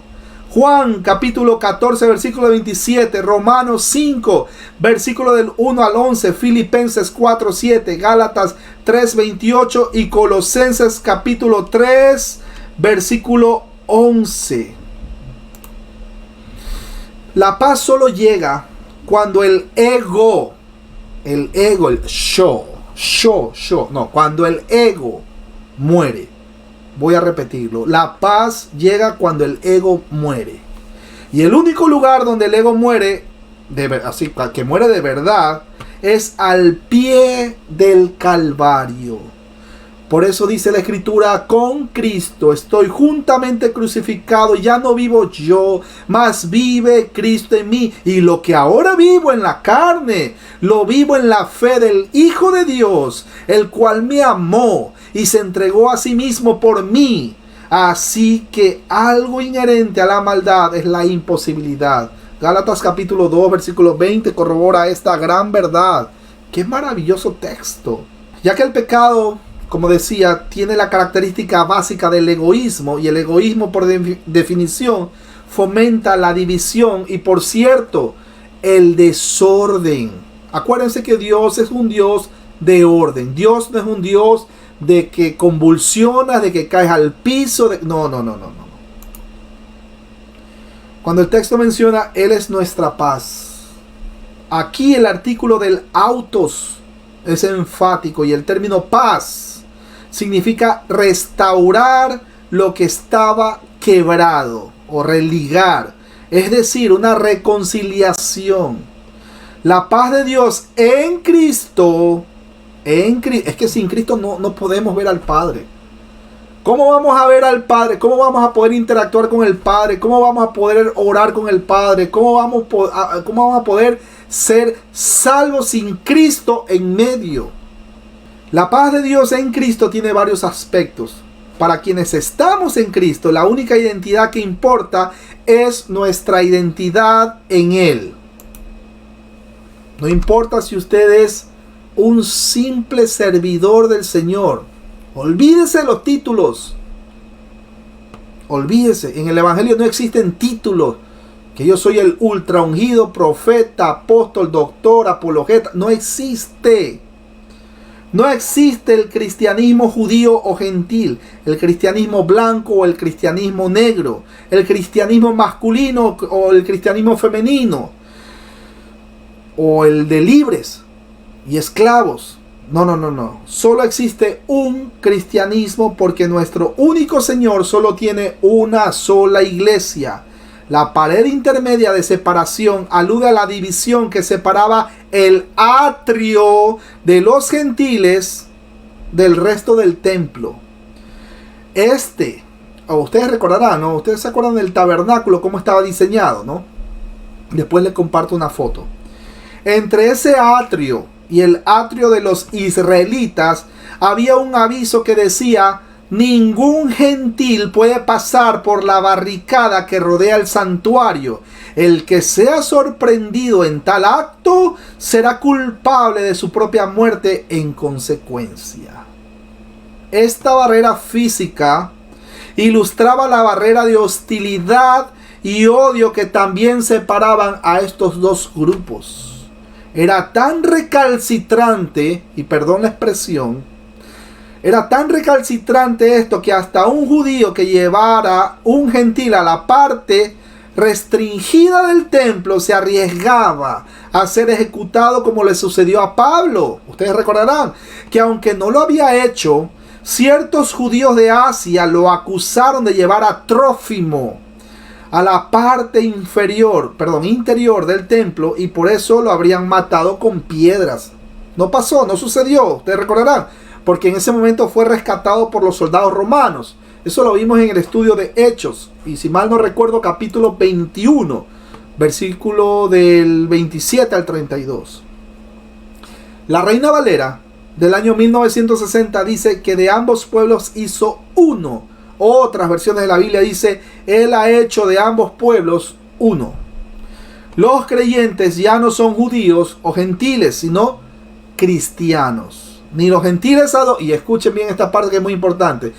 Juan capítulo 14 versículo 27, Romanos 5 versículo del 1 al 11, Filipenses 4, 7, Gálatas 3, 28 y Colosenses capítulo 3 versículo 11. La paz solo llega cuando el ego, el cuando el ego muere. Voy a repetirlo. La paz llega cuando el ego muere. Y el único lugar donde el ego muere, que muere de verdad, es al pie del Calvario. Por eso dice la Escritura, con Cristo estoy juntamente crucificado, ya no vivo yo, mas vive Cristo en mí. Y lo que ahora vivo en la carne, lo vivo en la fe del Hijo de Dios, el cual me amó y se entregó a sí mismo por mí. Así que algo inherente a la maldad es la imposibilidad. Gálatas capítulo 2, versículo 20 corrobora esta gran verdad. ¡Qué maravilloso texto! Ya que el pecado, como decía, tiene la característica básica del egoísmo, y el egoísmo por definición fomenta la división y, por cierto, el desorden. Acuérdense que Dios es un Dios de orden. Dios no es un Dios de que convulsionas, de que caes al piso. No. Cuando el texto menciona Él es nuestra paz, aquí el artículo del autos es enfático, y el término paz significa restaurar lo que estaba quebrado o religar, es decir, una reconciliación. La paz de Dios en Cristo, es que sin Cristo no podemos ver al Padre. ¿Cómo vamos a ver al Padre? ¿Cómo vamos a poder interactuar con el Padre? ¿Cómo vamos a poder orar con el Padre? ¿Cómo vamos a poder ser salvos sin Cristo en medio? La paz de Dios en Cristo tiene varios aspectos. Para quienes estamos en Cristo, la única identidad que importa es nuestra identidad en Él. No importa si usted es un simple servidor del Señor. Olvídese de los títulos. Olvídese. En el Evangelio no existen títulos. Que yo soy el ultra ungido, profeta, apóstol, doctor, apologeta. No existe. No existe el cristianismo judío o gentil, el cristianismo blanco o el cristianismo negro, el cristianismo masculino o el cristianismo femenino, o el de libres y esclavos. No. Solo existe un cristianismo, porque nuestro único Señor solo tiene una sola iglesia. La pared intermedia de separación alude a la división que separaba el atrio de los gentiles del resto del templo. Ustedes recordarán, ¿no? Ustedes se acuerdan del tabernáculo, cómo estaba diseñado, ¿no? Después les comparto una foto. Entre ese atrio y el atrio de los israelitas había un aviso que decía: ningún gentil puede pasar por la barricada que rodea el santuario. El que sea sorprendido en tal acto será culpable de su propia muerte en consecuencia. Esta barrera física ilustraba la barrera de hostilidad y odio que también separaban a estos dos grupos. Era tan recalcitrante, y perdón la expresión, era tan recalcitrante esto, que hasta un judío que llevara un gentil a la parte restringida del templo se arriesgaba a ser ejecutado, como le sucedió a Pablo. Ustedes recordarán que aunque no lo había hecho, ciertos judíos de Asia lo acusaron de llevar a Trófimo a la parte interior del templo, y por eso lo habrían matado con piedras. No pasó, no sucedió, ustedes recordarán, porque en ese momento fue rescatado por los soldados romanos. Eso lo vimos en el estudio de Hechos, y si mal no recuerdo, capítulo 21, versículo del 27 al 32. La Reina Valera del año 1960 dice que de ambos pueblos hizo uno. Otras versiones de la Biblia dice: Él ha hecho de ambos pueblos uno. Los creyentes ya no son judíos o gentiles, sino cristianos. Ni los gentiles y escuchen bien esta parte que es muy importante,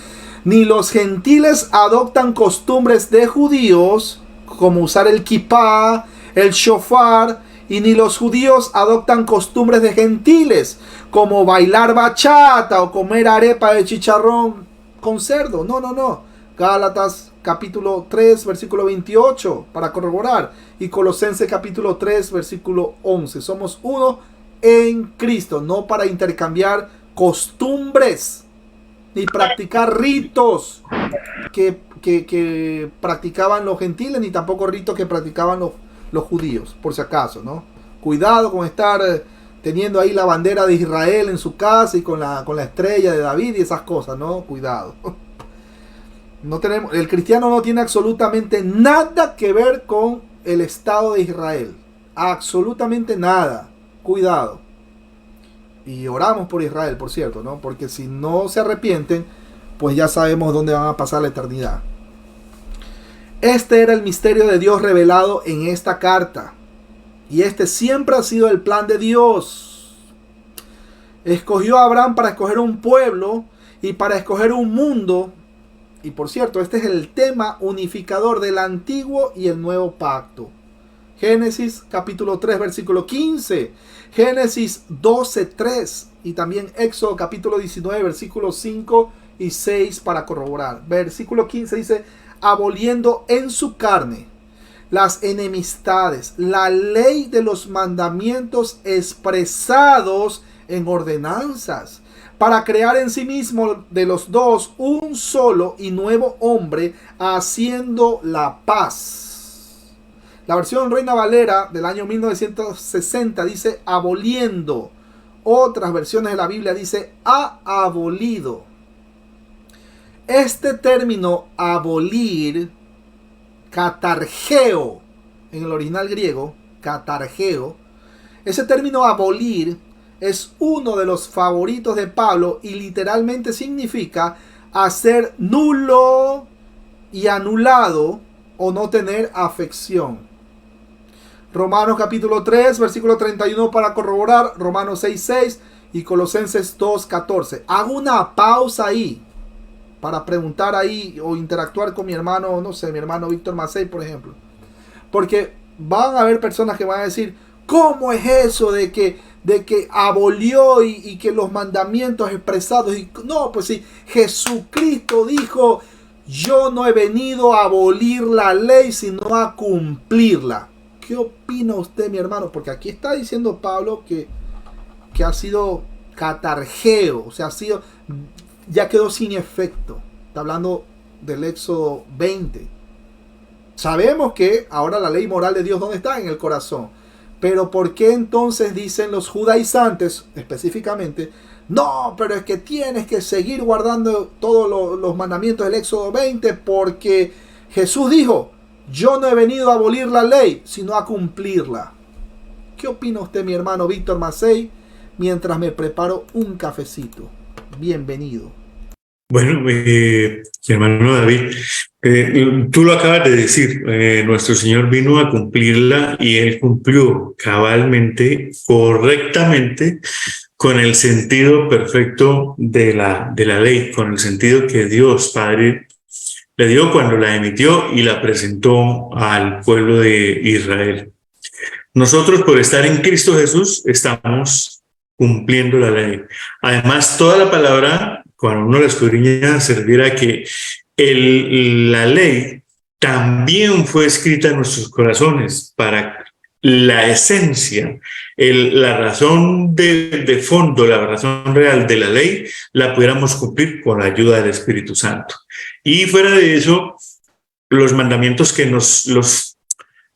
ni los gentiles adoptan costumbres de judíos, como usar el kipá, el shofar, y ni los judíos adoptan costumbres de gentiles, como bailar bachata o comer arepa de chicharrón con cerdo. No. Gálatas capítulo 3 versículo 28 para corroborar, y Colosenses capítulo 3 versículo 11. Somos uno en Cristo, no para intercambiar costumbres ni practicar ritos que practicaban los gentiles, ni tampoco ritos que practicaban los judíos, por si acaso, ¿no? Cuidado con estar teniendo ahí la bandera de Israel en su casa y con la estrella de David y esas cosas, ¿no? Cuidado. No tenemos, el cristiano no tiene absolutamente nada que ver con el Estado de Israel. Absolutamente nada. Cuidado. Y oramos por Israel, por cierto, ¿no? Porque si no se arrepienten, pues ya sabemos dónde van a pasar la eternidad. Este era el misterio de Dios revelado en esta carta. Y este siempre ha sido el plan de Dios. Escogió a Abraham para escoger un pueblo y para escoger un mundo. Y por cierto, este es el tema unificador del antiguo y el nuevo pacto. Génesis capítulo 3 versículo 15. Génesis 12, 3. Y también Éxodo capítulo 19 versículos 5 y 6 para corroborar. Versículo 15 dice: aboliendo en su carne las enemistades, la ley de los mandamientos expresados en ordenanzas, para crear en sí mismo de los dos un solo y nuevo hombre, haciendo la paz. La versión Reina Valera del año 1960 dice aboliendo. Otras versiones de la Biblia dice ha abolido. Este término abolir, katargeo, en el original griego, katargeo, ese término abolir es uno de los favoritos de Pablo y literalmente significa hacer nulo y anulado o no tener afección. Romanos capítulo 3, versículo 31 para corroborar, Romanos 6, 6 y Colosenses 2, 14. Hago una pausa ahí para preguntar ahí o interactuar con mi hermano, no sé, mi hermano Víctor Macei, por ejemplo. Porque van a haber personas que van a decir, ¿cómo es eso de que abolió y que los mandamientos expresados? Y no, pues sí, Jesucristo dijo, yo no he venido a abolir la ley, sino a cumplirla. ¿Qué opina usted, mi hermano? Porque aquí está diciendo Pablo que ha sido katargeo, o sea, ha sido... ya quedó sin efecto. Está hablando del Éxodo 20. Sabemos que ahora la ley moral de Dios, ¿dónde está? En el corazón. Pero ¿por qué entonces dicen los judaizantes específicamente? No, pero es que tienes que seguir guardando todos los mandamientos del Éxodo 20 porque Jesús dijo, yo no he venido a abolir la ley, sino a cumplirla. ¿Qué opina usted, mi hermano Víctor Macei, mientras me preparo un cafecito? Bienvenido. Bueno, hermano David, tú lo acabas de decir, nuestro Señor vino a cumplirla y Él cumplió cabalmente, correctamente, con el sentido perfecto de la ley, con el sentido que Dios Padre le dio cuando la emitió y la presentó al pueblo de Israel. Nosotros, por estar en Cristo Jesús, estamos cumpliendo la ley. Además, toda la palabra, cuando uno la escudriña, servirá que la ley también fue escrita en nuestros corazones para la esencia, la razón de fondo, la razón real de la ley, la pudiéramos cumplir con la ayuda del Espíritu Santo. Y fuera de eso, los mandamientos los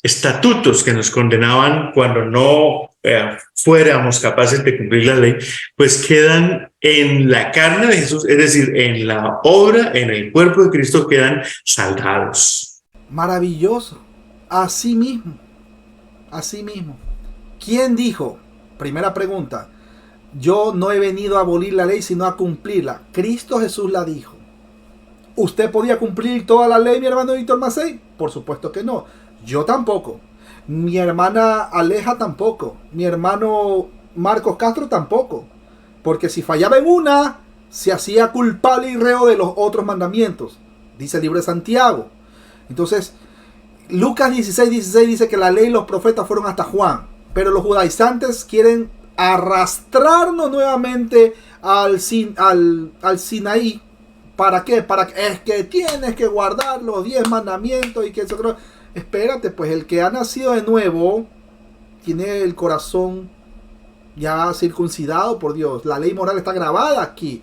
estatutos que nos condenaban cuando no fuéramos capaces de cumplir la ley, pues quedan en la carne de Jesús, es decir, en la obra, en el cuerpo de Cristo, quedan saldados. Maravilloso. Así mismo. Así mismo. ¿Quién dijo? Primera pregunta. Yo no he venido a abolir la ley, sino a cumplirla. Cristo Jesús la dijo. ¿Usted podía cumplir toda la ley, mi hermano Víctor Macei? Por supuesto que no. Yo tampoco. Mi hermana Aleja tampoco. Mi hermano Marcos Castro tampoco. Porque si fallaba en una, se hacía culpable y reo de los otros mandamientos. Dice el libro de Santiago. Entonces, Lucas 16, 16 dice que la ley y los profetas fueron hasta Juan. Pero los judaizantes quieren arrastrarnos nuevamente al Sinaí. ¿Para qué? Para que es que tienes que guardar los 10 mandamientos y que eso creo. Espérate, pues el que ha nacido de nuevo tiene el corazón ya circuncidado por Dios. La ley moral está grabada aquí.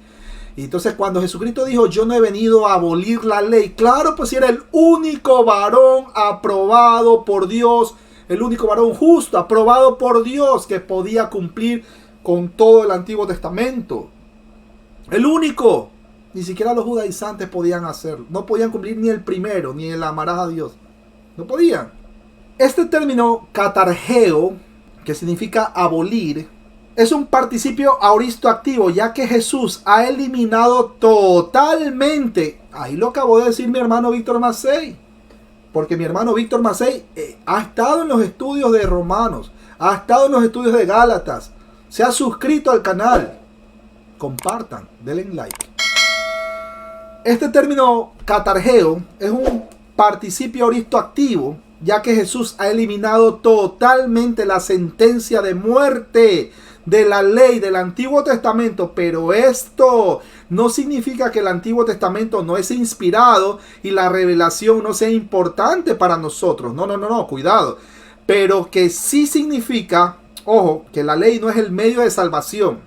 Y entonces cuando Jesucristo dijo, yo no he venido a abolir la ley, claro, pues era el único varón aprobado por Dios, el único varón justo, aprobado por Dios, que podía cumplir con todo el Antiguo Testamento. El único. Ni siquiera los judaizantes podían hacerlo. No podían cumplir ni el primero, ni el amarás a Dios. No podían. Este término katargeo, que significa abolir, es un participio aoristo activo, ya que Jesús ha eliminado totalmente. Ahí lo acabó de decir mi hermano Víctor Macei. Porque mi hermano Víctor Macei ha estado en los estudios de Romanos, ha estado en los estudios de Gálatas, se ha suscrito al canal. Compartan, denle like. Este término katargeo es un participio aoristo activo, ya que Jesús ha eliminado totalmente la sentencia de muerte de la ley del Antiguo Testamento. Pero esto no significa que el Antiguo Testamento no es inspirado y la revelación no sea importante para nosotros. No, cuidado. Pero que sí significa, ojo, que la ley no es el medio de salvación.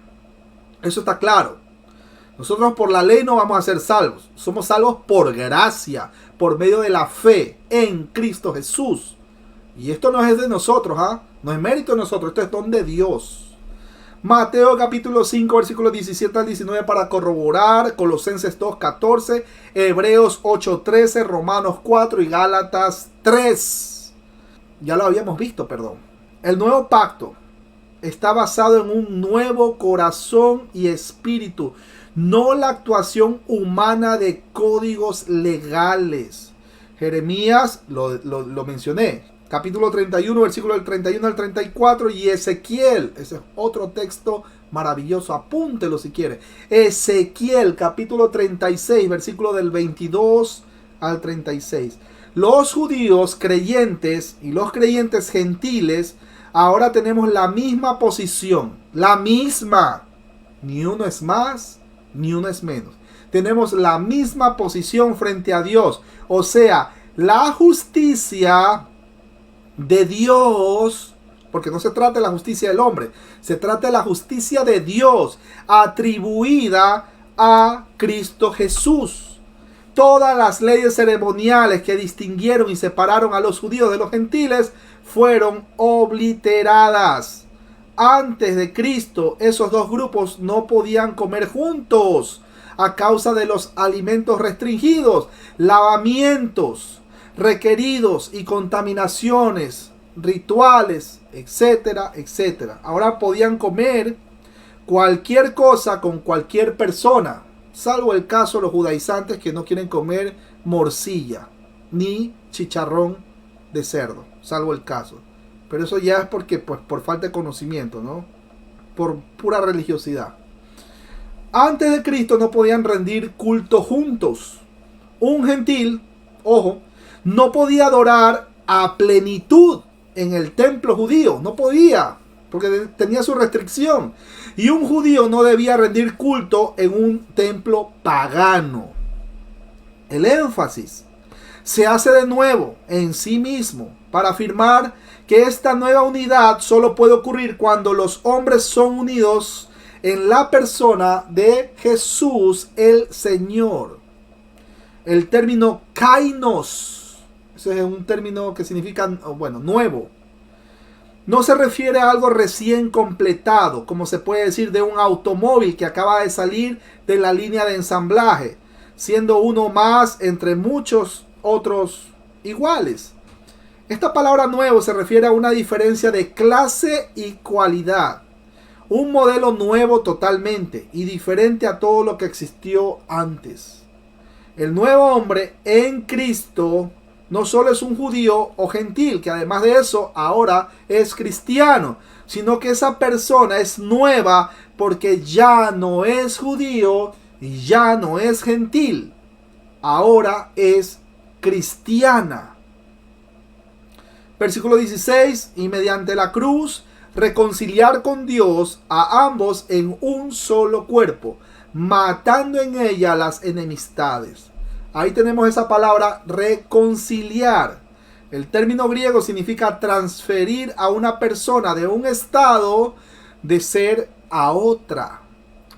Eso está claro. Nosotros por la ley no vamos a ser salvos. Somos salvos por gracia, por medio de la fe en Cristo Jesús. Y esto no es de nosotros, no es mérito de nosotros, esto es don de Dios. Mateo capítulo 5, versículos 17 al 19 para corroborar, Colosenses 2, 14, Hebreos 8, 13, Romanos 4 y Gálatas 3. Ya lo habíamos visto, perdón. El nuevo pacto está basado en un nuevo corazón y espíritu, no la actuación humana de códigos legales. Jeremías, lo mencioné, capítulo 31, versículo del 31 al 34, y Ezequiel, ese es otro texto maravilloso, apúntelo si quiere. Ezequiel, capítulo 36, versículo del 22 al 36. Los judíos creyentes y los creyentes gentiles ahora tenemos la misma posición, la misma. Ni uno es más, ni uno es menos. Tenemos la misma posición frente a Dios. O sea, la justicia de Dios, porque no se trata de la justicia del hombre, se trata de la justicia de Dios atribuida a Cristo Jesús. Todas las leyes ceremoniales que distinguieron y separaron a los judíos de los gentiles fueron obliteradas. Antes de Cristo, esos dos grupos no podían comer juntos a causa de los alimentos restringidos, lavamientos requeridos y contaminaciones, rituales, etcétera, etcétera. Ahora podían comer cualquier cosa con cualquier persona, salvo el caso de los judaizantes que no quieren comer morcilla ni chicharrón de cerdo, salvo el caso. Pero eso ya es porque, pues, por falta de conocimiento, ¿no? Por pura religiosidad. Antes de Cristo no podían rendir culto juntos. Un gentil, ojo, no podía adorar a plenitud en el templo judío. No podía, porque tenía su restricción. Y un judío no debía rendir culto en un templo pagano. El énfasis se hace de nuevo en sí mismo para afirmar que esta nueva unidad solo puede ocurrir cuando los hombres son unidos en la persona de Jesús el Señor. El término kainos, ese es un término que significa, bueno, nuevo. No se refiere a algo recién completado, como se puede decir de un automóvil que acaba de salir de la línea de ensamblaje, siendo uno más entre muchos otros iguales. Esta palabra nuevo se refiere a una diferencia de clase y cualidad. Un modelo nuevo totalmente y diferente a todo lo que existió antes. El nuevo hombre en Cristo no solo es un judío o gentil, que además de eso ahora es cristiano, sino que esa persona es nueva porque ya no es judío y ya no es gentil. Ahora es cristiana. Versículo 16, y mediante la cruz reconciliar con Dios a ambos en un solo cuerpo, matando en ella las enemistades. Ahí tenemos esa palabra reconciliar. El término griego significa transferir a una persona de un estado de ser a otra.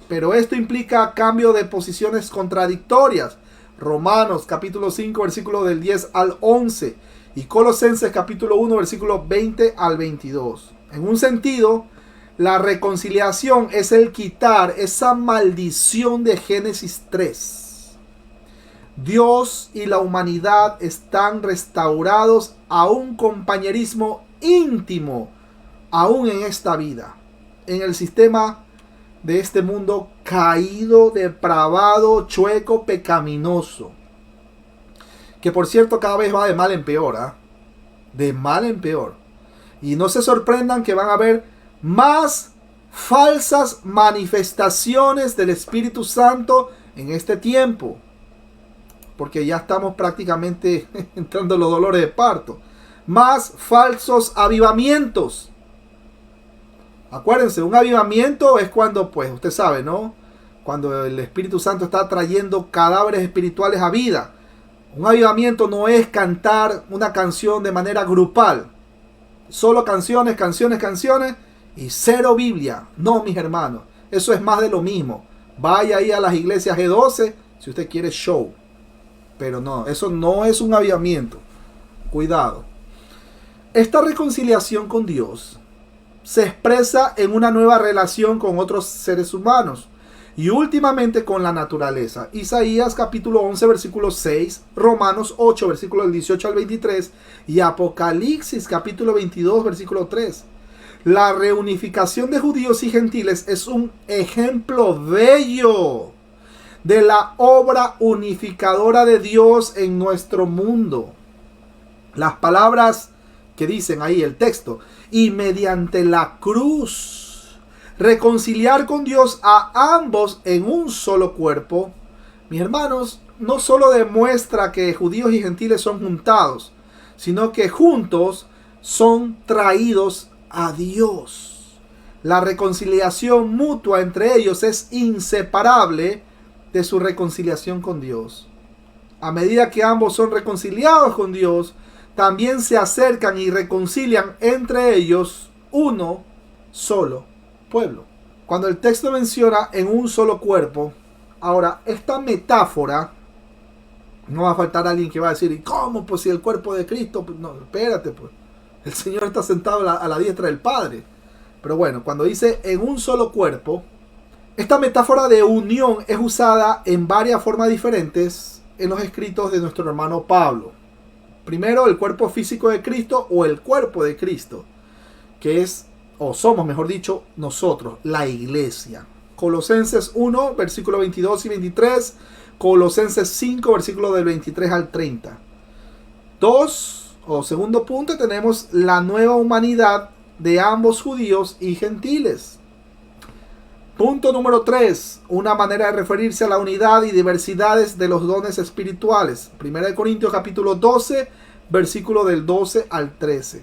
Pero esto implica cambio de posiciones contradictorias. Romanos capítulo 5 versículo del 10 al 11. y Colosenses capítulo 1 versículos 20 al 22. En un sentido, la reconciliación es el quitar esa maldición de Génesis 3. Dios y la humanidad están restaurados a un compañerismo íntimo, aún en esta vida, en el sistema de este mundo caído, depravado, chueco, pecaminoso. Que por cierto cada vez va de mal en peor, ¿eh? De mal en peor. Y no se sorprendan que van a haber más falsas manifestaciones del Espíritu Santo en este tiempo. Porque ya estamos prácticamente entrando en los dolores de parto. Más falsos avivamientos. Acuérdense, un avivamiento es cuando, pues usted sabe, ¿no? Cuando el Espíritu Santo está trayendo cadáveres espirituales a vida. Un avivamiento no es cantar una canción de manera grupal. Solo canciones, canciones, canciones y cero Biblia. No, mis hermanos. Eso es más de lo mismo. Vaya ahí a las iglesias G12 si usted quiere show. Pero no, eso no es un avivamiento. Cuidado. Esta reconciliación con Dios se expresa en una nueva relación con otros seres humanos y últimamente con la naturaleza. Isaías capítulo 11 versículo 6, Romanos 8 versículo 18 al 23 y Apocalipsis capítulo 22 versículo 3. La reunificación de judíos y gentiles es un ejemplo bello de la obra unificadora de Dios en nuestro mundo. Las palabras que dicen ahí el texto, y mediante la cruz reconciliar con Dios a ambos en un solo cuerpo, mis hermanos, no solo demuestra que judíos y gentiles son juntados, sino que juntos son traídos a Dios. La reconciliación mutua entre ellos es inseparable de su reconciliación con Dios. A medida que ambos son reconciliados con Dios, también se acercan y reconcilian entre ellos uno solo pueblo. Cuando el texto menciona en un solo cuerpo, ahora esta metáfora, no va a faltar alguien que va a decir, ¿y cómo? Pues si el cuerpo de Cristo, no, espérate pues, el Señor está sentado a la diestra del Padre. Pero bueno, cuando dice en un solo cuerpo, esta metáfora de unión es usada en varias formas diferentes en los escritos de nuestro hermano Pablo. Primero, el cuerpo físico de Cristo o el cuerpo de Cristo, que es, o somos, mejor dicho, nosotros, la iglesia. Colosenses 1, versículos 22 y 23, Colosenses 5, versículos del 23 al 30. Segundo punto, tenemos la nueva humanidad de ambos judíos y gentiles. Punto número 3, una manera de referirse a la unidad y diversidades de los dones espirituales. 1 Corintios capítulo 12, versículo del 12 al 13.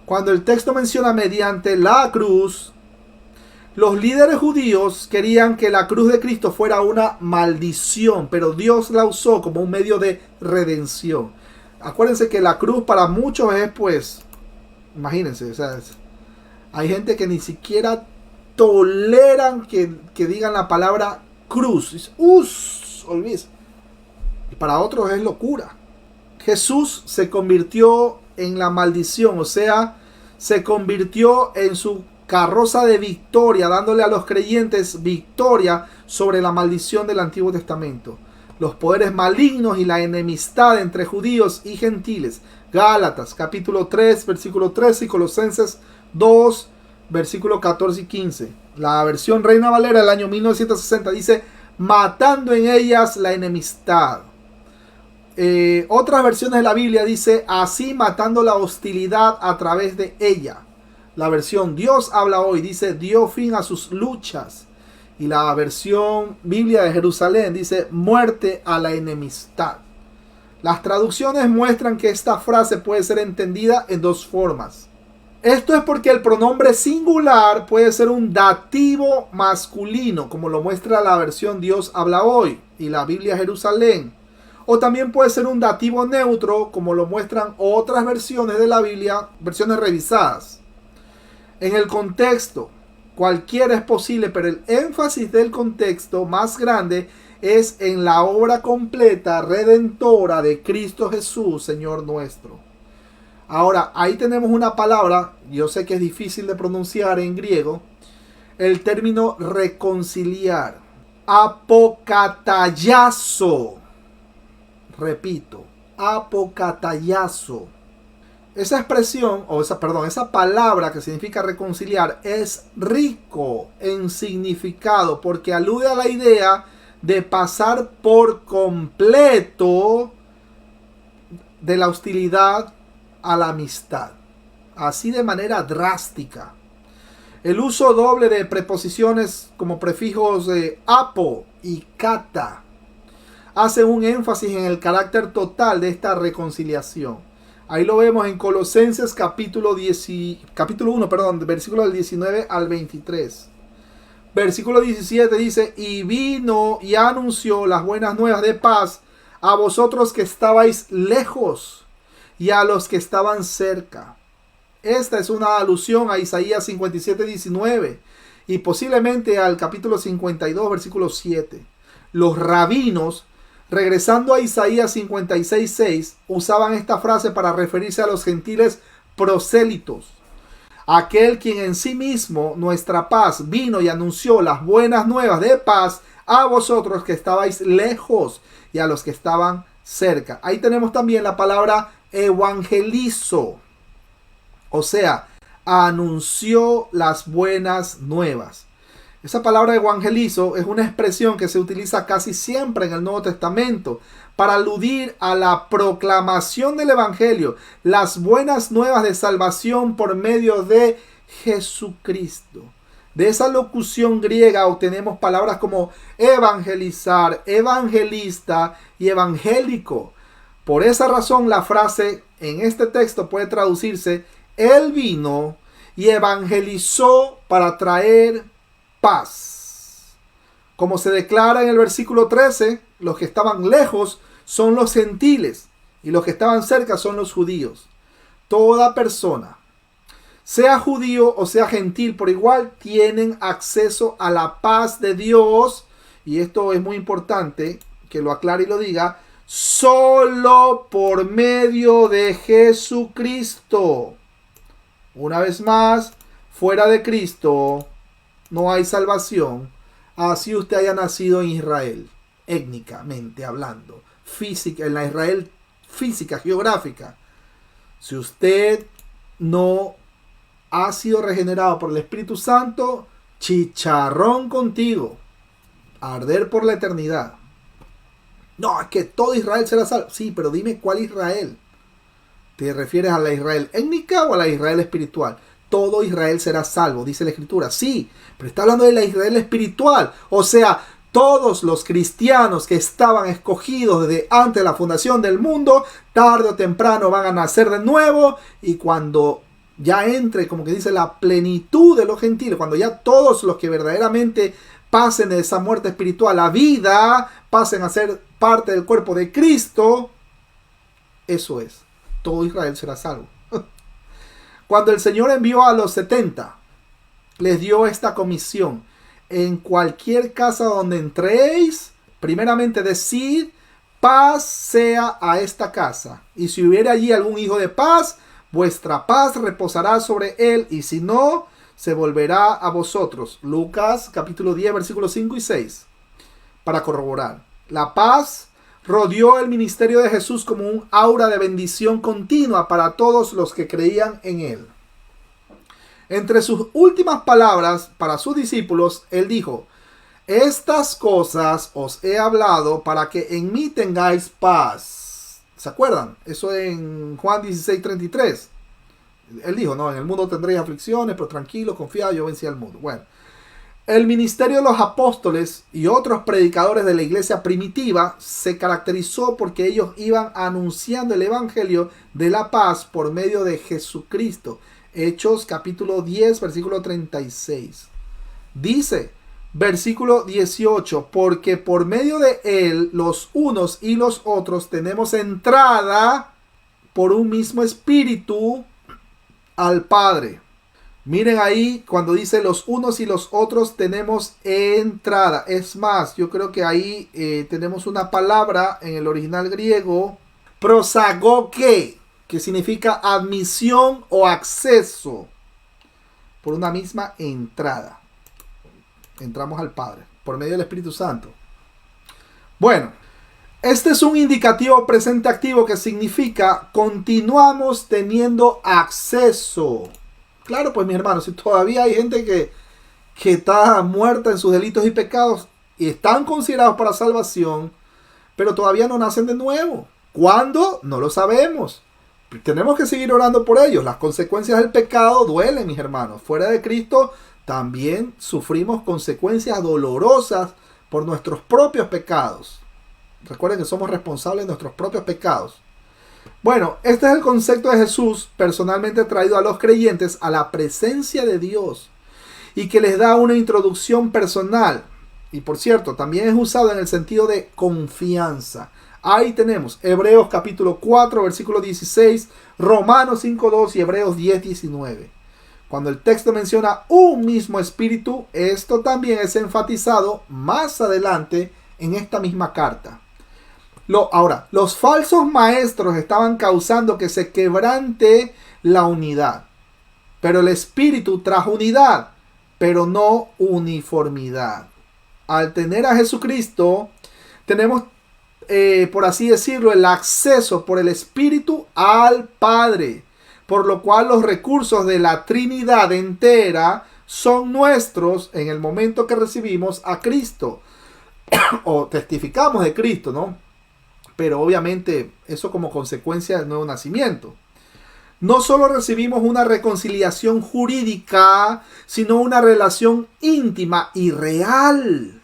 Cuando el texto menciona mediante la cruz, los líderes judíos querían que la cruz de Cristo fuera una maldición, pero Dios la usó como un medio de redención. Acuérdense que la cruz para muchos es, pues, imagínense, o sea, hay gente que ni siquiera toleran que digan la palabra cruz. Olvídese. Y para otros es locura. Jesús se convirtió en la maldición, o sea, se convirtió en su carroza de victoria, dándole a los creyentes victoria sobre la maldición del Antiguo Testamento. Los poderes malignos y la enemistad entre judíos y gentiles. Gálatas capítulo 3, versículo 13 y Colosenses 2, versículos 14 y 15. La versión Reina Valera del año 1960 dice, matando en ellas la enemistad. Otras versiones de la Biblia dice, así matando la hostilidad a través de ella. La versión Dios habla hoy dice, dio fin a sus luchas. Y la versión Biblia de Jerusalén dice, muerte a la enemistad. Las traducciones muestran que esta frase puede ser entendida en dos formas. Esto es porque el pronombre singular puede ser un dativo masculino, como lo muestra la versión Dios habla hoy y la Biblia Jerusalén. O también puede ser un dativo neutro, como lo muestran otras versiones de la Biblia, versiones revisadas. En el contexto, Cualquiera es posible, pero el énfasis del contexto más grande es en la obra completa, redentora de Cristo Jesús, Señor nuestro. Ahora, ahí tenemos una palabra, yo sé que es difícil de pronunciar en griego, el término reconciliar. Apokatayazo. Repito, apokatayazo. Esa expresión, esa palabra que significa reconciliar es rico en significado porque alude a la idea de pasar por completo de la hostilidad a la amistad. Así de manera drástica. El uso doble de preposiciones como prefijos de apo y kata hace un énfasis en el carácter total de esta reconciliación. Ahí lo vemos en Colosenses capítulo 1, versículo del 19 al 23. Versículo 17 dice, y vino y anunció las buenas nuevas de paz a vosotros que estabais lejos y a los que estaban cerca. Esta es una alusión a Isaías 57, 19 y posiblemente al capítulo 52, versículo 7. Los rabinos, regresando a Isaías 56, 6, usaban esta frase para referirse a los gentiles prosélitos. Aquel quien en sí mismo, nuestra paz, vino y anunció las buenas nuevas de paz a vosotros que estabais lejos y a los que estaban cerca. Ahí tenemos también la palabra evangelizo. O sea, anunció las buenas nuevas. Esa palabra evangelizo es una expresión que se utiliza casi siempre en el Nuevo Testamento para aludir a la proclamación del Evangelio, las buenas nuevas de salvación por medio de Jesucristo. De esa locución griega obtenemos palabras como evangelizar, evangelista y evangélico. Por esa razón la frase en este texto puede traducirse: Él vino y evangelizó para traer paz. Como se declara en el versículo 13, los que estaban lejos son los gentiles y los que estaban cerca son los judíos. Toda persona, sea judío o sea gentil por igual, tienen acceso a la paz de Dios. Y esto es muy importante que lo aclare y lo diga: solo por medio de Jesucristo. Una vez más, fuera de Cristo no hay salvación, así usted haya nacido en Israel, étnicamente hablando, en la Israel física, geográfica. Si usted no ha sido regenerado por el Espíritu Santo, chicharrón contigo, arder por la eternidad. No, es que todo Israel será salvo. Sí, pero dime cuál Israel. ¿Te refieres a la Israel étnica o a la Israel espiritual? Todo Israel será salvo, dice la Escritura. Sí, pero está hablando de la Israel espiritual. O sea, todos los cristianos que estaban escogidos desde antes de la fundación del mundo, tarde o temprano van a nacer de nuevo. Y cuando ya entre, como que dice, la plenitud de los gentiles, cuando ya todos los que verdaderamente pasen de esa muerte espiritual a vida, pasen a ser parte del cuerpo de Cristo, eso es. Todo Israel será salvo. Cuando el Señor envió a los 70, les dio esta comisión: en cualquier casa donde entréis, primeramente decid, paz sea a esta casa. Y si hubiera allí algún hijo de paz, vuestra paz reposará sobre él, y si no, se volverá a vosotros. Lucas capítulo 10, versículos 5 y 6. Para corroborar, la paz rodeó el ministerio de Jesús como un aura de bendición continua para todos los que creían en él. Entre sus últimas palabras para sus discípulos, él dijo: estas cosas os he hablado para que en mí tengáis paz. ¿Se acuerdan? Eso en Juan 16:33. Él dijo: no, en el mundo tendréis aflicciones, pero tranquilo, confiado, yo vencí al mundo. Bueno, el ministerio de los apóstoles y otros predicadores de la iglesia primitiva se caracterizó porque ellos iban anunciando el evangelio de la paz por medio de Jesucristo. Hechos capítulo 10, versículo 36. Dice, versículo 18, porque por medio de él los unos y los otros tenemos entrada por un mismo espíritu al Padre. Miren ahí cuando dice los unos y los otros tenemos entrada. Es más, yo creo que ahí tenemos una palabra en el original griego, prosagoge, que significa admisión o acceso por una misma entrada. Entramos al Padre por medio del Espíritu Santo. Bueno, este es un indicativo presente activo que significa continuamos teniendo acceso. Claro, pues mis hermanos, si todavía hay gente que está muerta en sus delitos y pecados y están considerados para salvación, pero todavía no nacen de nuevo. ¿Cuándo? No lo sabemos. Tenemos que seguir orando por ellos. Las consecuencias del pecado duelen, mis hermanos. Fuera de Cristo también sufrimos consecuencias dolorosas por nuestros propios pecados. Recuerden que somos responsables de nuestros propios pecados. Bueno, este es el concepto de Jesús personalmente traído a los creyentes a la presencia de Dios y que les da una introducción personal. Y por cierto, también es usado en el sentido de confianza. Ahí tenemos Hebreos capítulo 4, versículo 16, Romanos 5:2 y Hebreos 10:19. Cuando el texto menciona un mismo espíritu, esto también es enfatizado más adelante en esta misma carta. Ahora, los falsos maestros estaban causando que se quebrante la unidad. Pero el Espíritu trajo unidad, pero no uniformidad. Al tener a Jesucristo, tenemos, por así decirlo, el acceso por el Espíritu al Padre. Por lo cual los recursos de la Trinidad entera son nuestros en el momento que recibimos a Cristo. O testificamos de Cristo, ¿no? Pero obviamente eso como consecuencia del nuevo nacimiento. No solo recibimos una reconciliación jurídica, sino una relación íntima y real,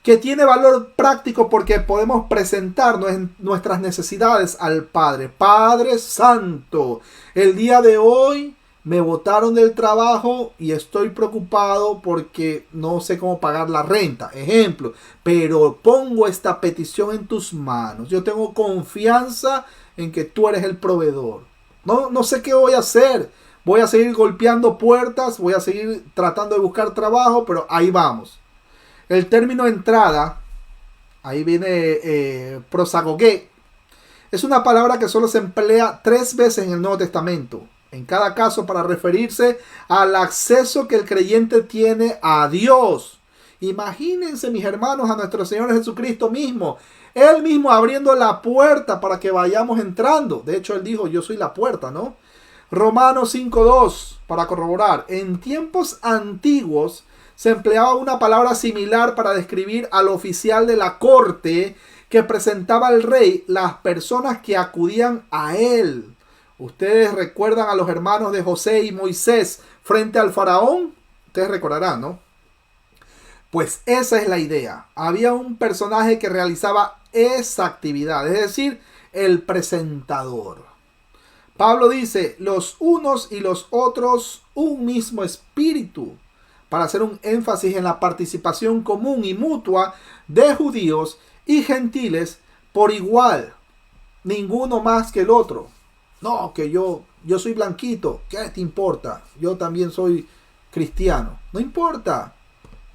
que tiene valor práctico porque podemos presentar nuestras necesidades al Padre. Padre Santo, el día de hoy me botaron del trabajo y estoy preocupado porque no sé cómo pagar la renta, ejemplo, pero pongo esta petición en tus manos. Yo tengo confianza en que tú eres el proveedor. No sé qué voy a hacer. Voy a seguir golpeando puertas, voy a seguir tratando de buscar trabajo, pero ahí vamos. El término entrada, ahí viene prosagoge, es una palabra que solo se emplea 3 veces en el Nuevo Testamento. En cada caso para referirse al acceso que el creyente tiene a Dios. Imagínense, mis hermanos, a nuestro Señor Jesucristo mismo. Él mismo abriendo la puerta para que vayamos entrando. De hecho, Él dijo, yo soy la puerta, ¿no? Romanos 5:2, para corroborar. En tiempos antiguos se empleaba una palabra similar para describir al oficial de la corte que presentaba al rey las personas que acudían a él. Ustedes recuerdan a los hermanos de José y Moisés frente al faraón. Ustedes recordarán, ¿no? Pues esa es la idea. Había un personaje que realizaba esa actividad, es decir, el presentador. Pablo dice, los unos y los otros, un mismo espíritu, para hacer un énfasis en la participación común y mutua de judíos y gentiles por igual, ninguno más que el otro. No, que yo soy blanquito, ¿qué te importa? Yo también soy cristiano. No importa.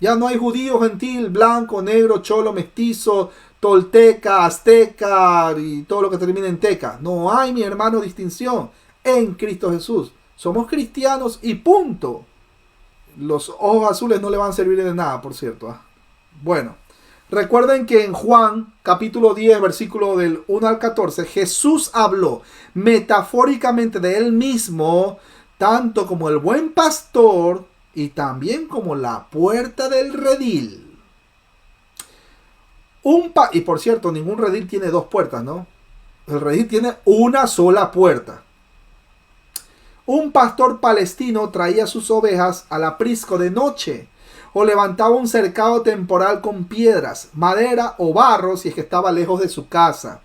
Ya no hay judío, gentil, blanco, negro, cholo, mestizo, tolteca, azteca y todo lo que termina en teca. No hay, mi hermano, distinción en Cristo Jesús. Somos cristianos y punto. Los ojos azules no le van a servir de nada, por cierto. Bueno, recuerden que en Juan capítulo 10, versículo del 1 al 14, Jesús habló metafóricamente de él mismo, tanto como el buen pastor y también como la puerta del redil. Y por cierto, ningún redil tiene 2 puertas, ¿no? El redil tiene una sola puerta. Un pastor palestino traía sus ovejas al aprisco de noche o levantaba un cercado temporal con piedras, madera o barro si es que estaba lejos de su casa.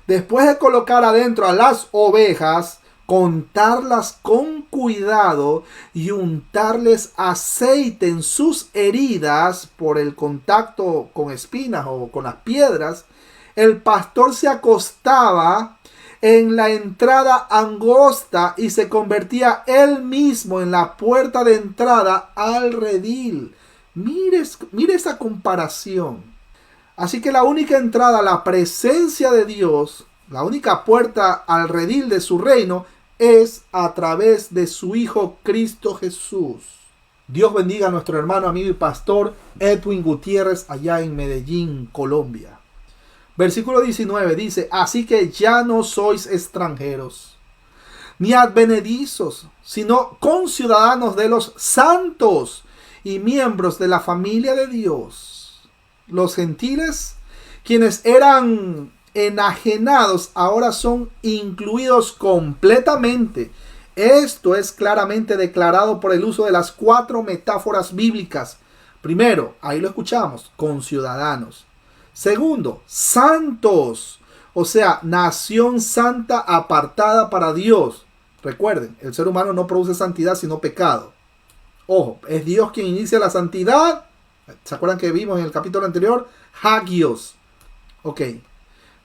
Después de colocar adentro a las ovejas, contarlas con cuidado y untarles aceite en sus heridas por el contacto con espinas o con las piedras, el pastor se acostaba en la entrada angosta y se convertía él mismo en la puerta de entrada al redil. Mire esa comparación. Así que la única entrada a la presencia de Dios, la única puerta al redil de su reino, es a través de su Hijo Cristo Jesús. Dios bendiga a nuestro hermano, amigo y pastor Edwin Gutiérrez allá en Medellín, Colombia. Versículo 19 dice: así que ya no sois extranjeros, ni advenedizos, sino conciudadanos de los santos y miembros de la familia de Dios. Los gentiles, quienes eran enajenados, ahora son incluidos completamente. Esto es claramente declarado por el uso de las 4 metáforas bíblicas. Primero, ahí lo escuchamos, conciudadanos. Segundo, santos, o sea, nación santa apartada para Dios. Recuerden, el ser humano no produce santidad sino pecado. Ojo, es Dios quien inicia la santidad. ¿Se acuerdan que vimos en el capítulo anterior? Hagios. Ok,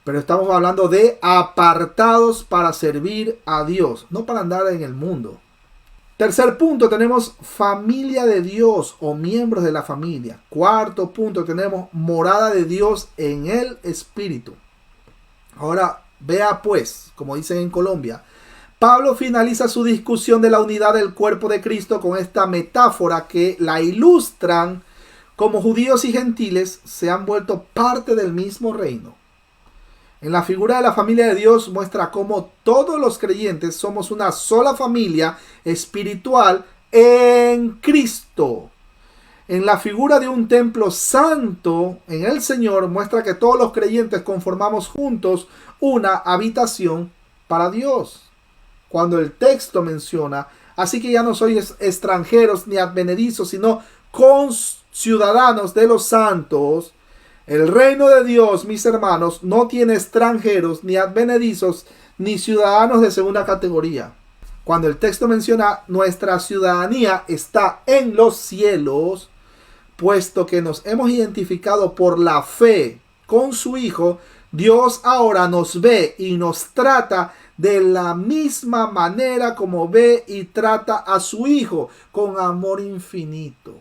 pero estamos hablando de apartados para servir a Dios, no para andar en el mundo. Tercer punto, tenemos familia de Dios o miembros de la familia. Cuarto punto, tenemos morada de Dios en el Espíritu. Ahora, vea pues, como dicen en Colombia, Pablo finaliza su discusión de la unidad del cuerpo de Cristo con esta metáfora que la ilustran como judíos y gentiles se han vuelto parte del mismo reino. En la figura de la familia de Dios muestra cómo todos los creyentes somos una sola familia espiritual en Cristo. En la figura de un templo santo en el Señor muestra que todos los creyentes conformamos juntos una habitación para Dios. Cuando el texto menciona, así que ya no sois extranjeros ni advenedizos, sino conciudadanos de los santos. El reino de Dios, mis hermanos, no tiene extranjeros, ni advenedizos, ni ciudadanos de segunda categoría. Cuando el texto menciona nuestra ciudadanía está en los cielos, puesto que nos hemos identificado por la fe con su Hijo, Dios ahora nos ve y nos trata de la misma manera como ve y trata a su Hijo, con amor infinito.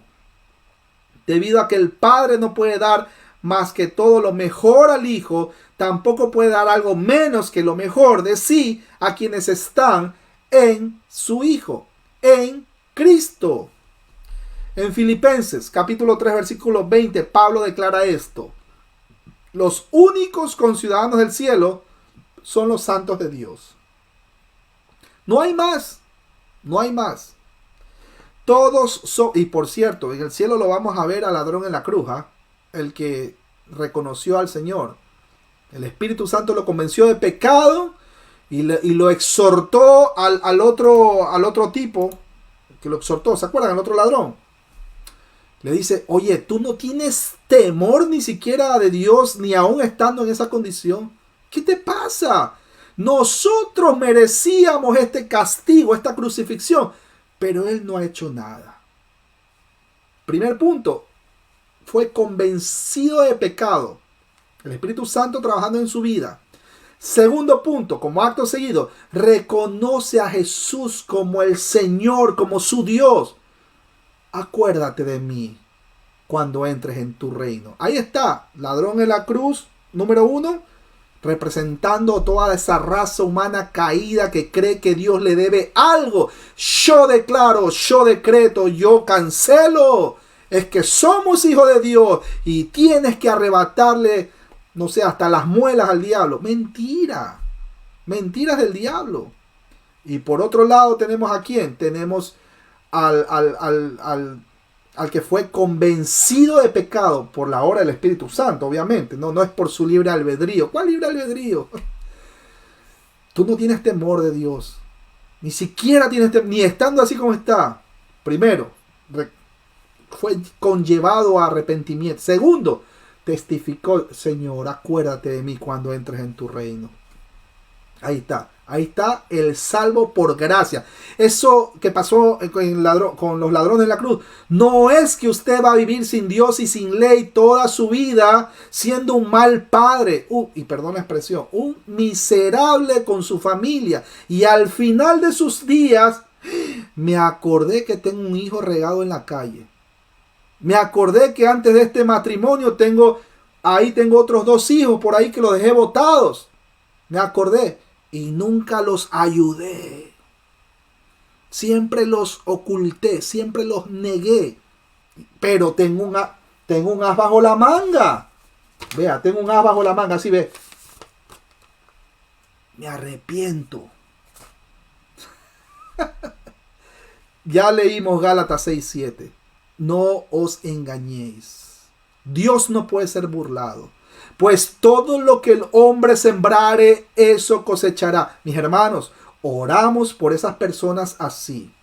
Debido a que el Padre no puede dar más que todo lo mejor al Hijo, tampoco puede dar algo menos que lo mejor de sí a quienes están en su Hijo, en Cristo. En Filipenses capítulo 3 versículo 20, Pablo declara esto: los únicos conciudadanos del cielo son los santos de Dios. No hay más, no hay más. Todos son, y por cierto, en el cielo lo vamos a ver al ladrón en la cruz, el que reconoció al Señor. El Espíritu Santo lo convenció de pecado y lo exhortó al otro tipo que lo exhortó. ¿Se acuerdan? Al otro ladrón. Le dice: oye, tú no tienes temor ni siquiera de Dios, ni aún estando en esa condición. ¿Qué te pasa? Nosotros merecíamos este castigo, esta crucifixión, pero Él no ha hecho nada. Primer punto, fue convencido de pecado. El Espíritu Santo trabajando en su vida. Segundo punto, como acto seguido, reconoce a Jesús como el Señor, como su Dios. Acuérdate de mí cuando entres en tu reino. Ahí está, ladrón en la cruz, número 1, representando toda esa raza humana caída que cree que Dios le debe algo. Yo declaro, yo decreto, yo cancelo. Es que somos hijos de Dios y tienes que arrebatarle, no sé, hasta las muelas al diablo. Mentira. Mentiras del diablo. Y por otro lado tenemos a quién. Tenemos al que fue convencido de pecado por la obra del Espíritu Santo, obviamente. No es por su libre albedrío. ¿Cuál libre albedrío? Tú no tienes temor de Dios. Ni siquiera tienes temor, ni estando así como está. Primero, fue conllevado a arrepentimiento. Segundo, testificó: Señor, acuérdate de mí cuando entres en tu reino. Ahí está. Ahí está el salvo por gracia. Eso que pasó con los ladrones de la cruz, no es que usted va a vivir sin Dios y sin ley toda su vida siendo un mal padre, y perdón la expresión, un miserable con su familia. Y al final de sus días, me acordé que tengo un hijo regado en la calle. Me acordé que antes de este matrimonio tengo otros 2 hijos por ahí que los dejé botados. Me acordé. Y nunca los ayudé. Siempre los oculté, siempre los negué. Pero tengo un as bajo la manga. Vea, tengo un as bajo la manga, así ve. Me arrepiento. Ya leímos Gálatas 6:7. No os engañéis. Dios no puede ser burlado. Pues todo lo que el hombre sembrare, eso cosechará. Mis hermanos, oramos por esas personas así,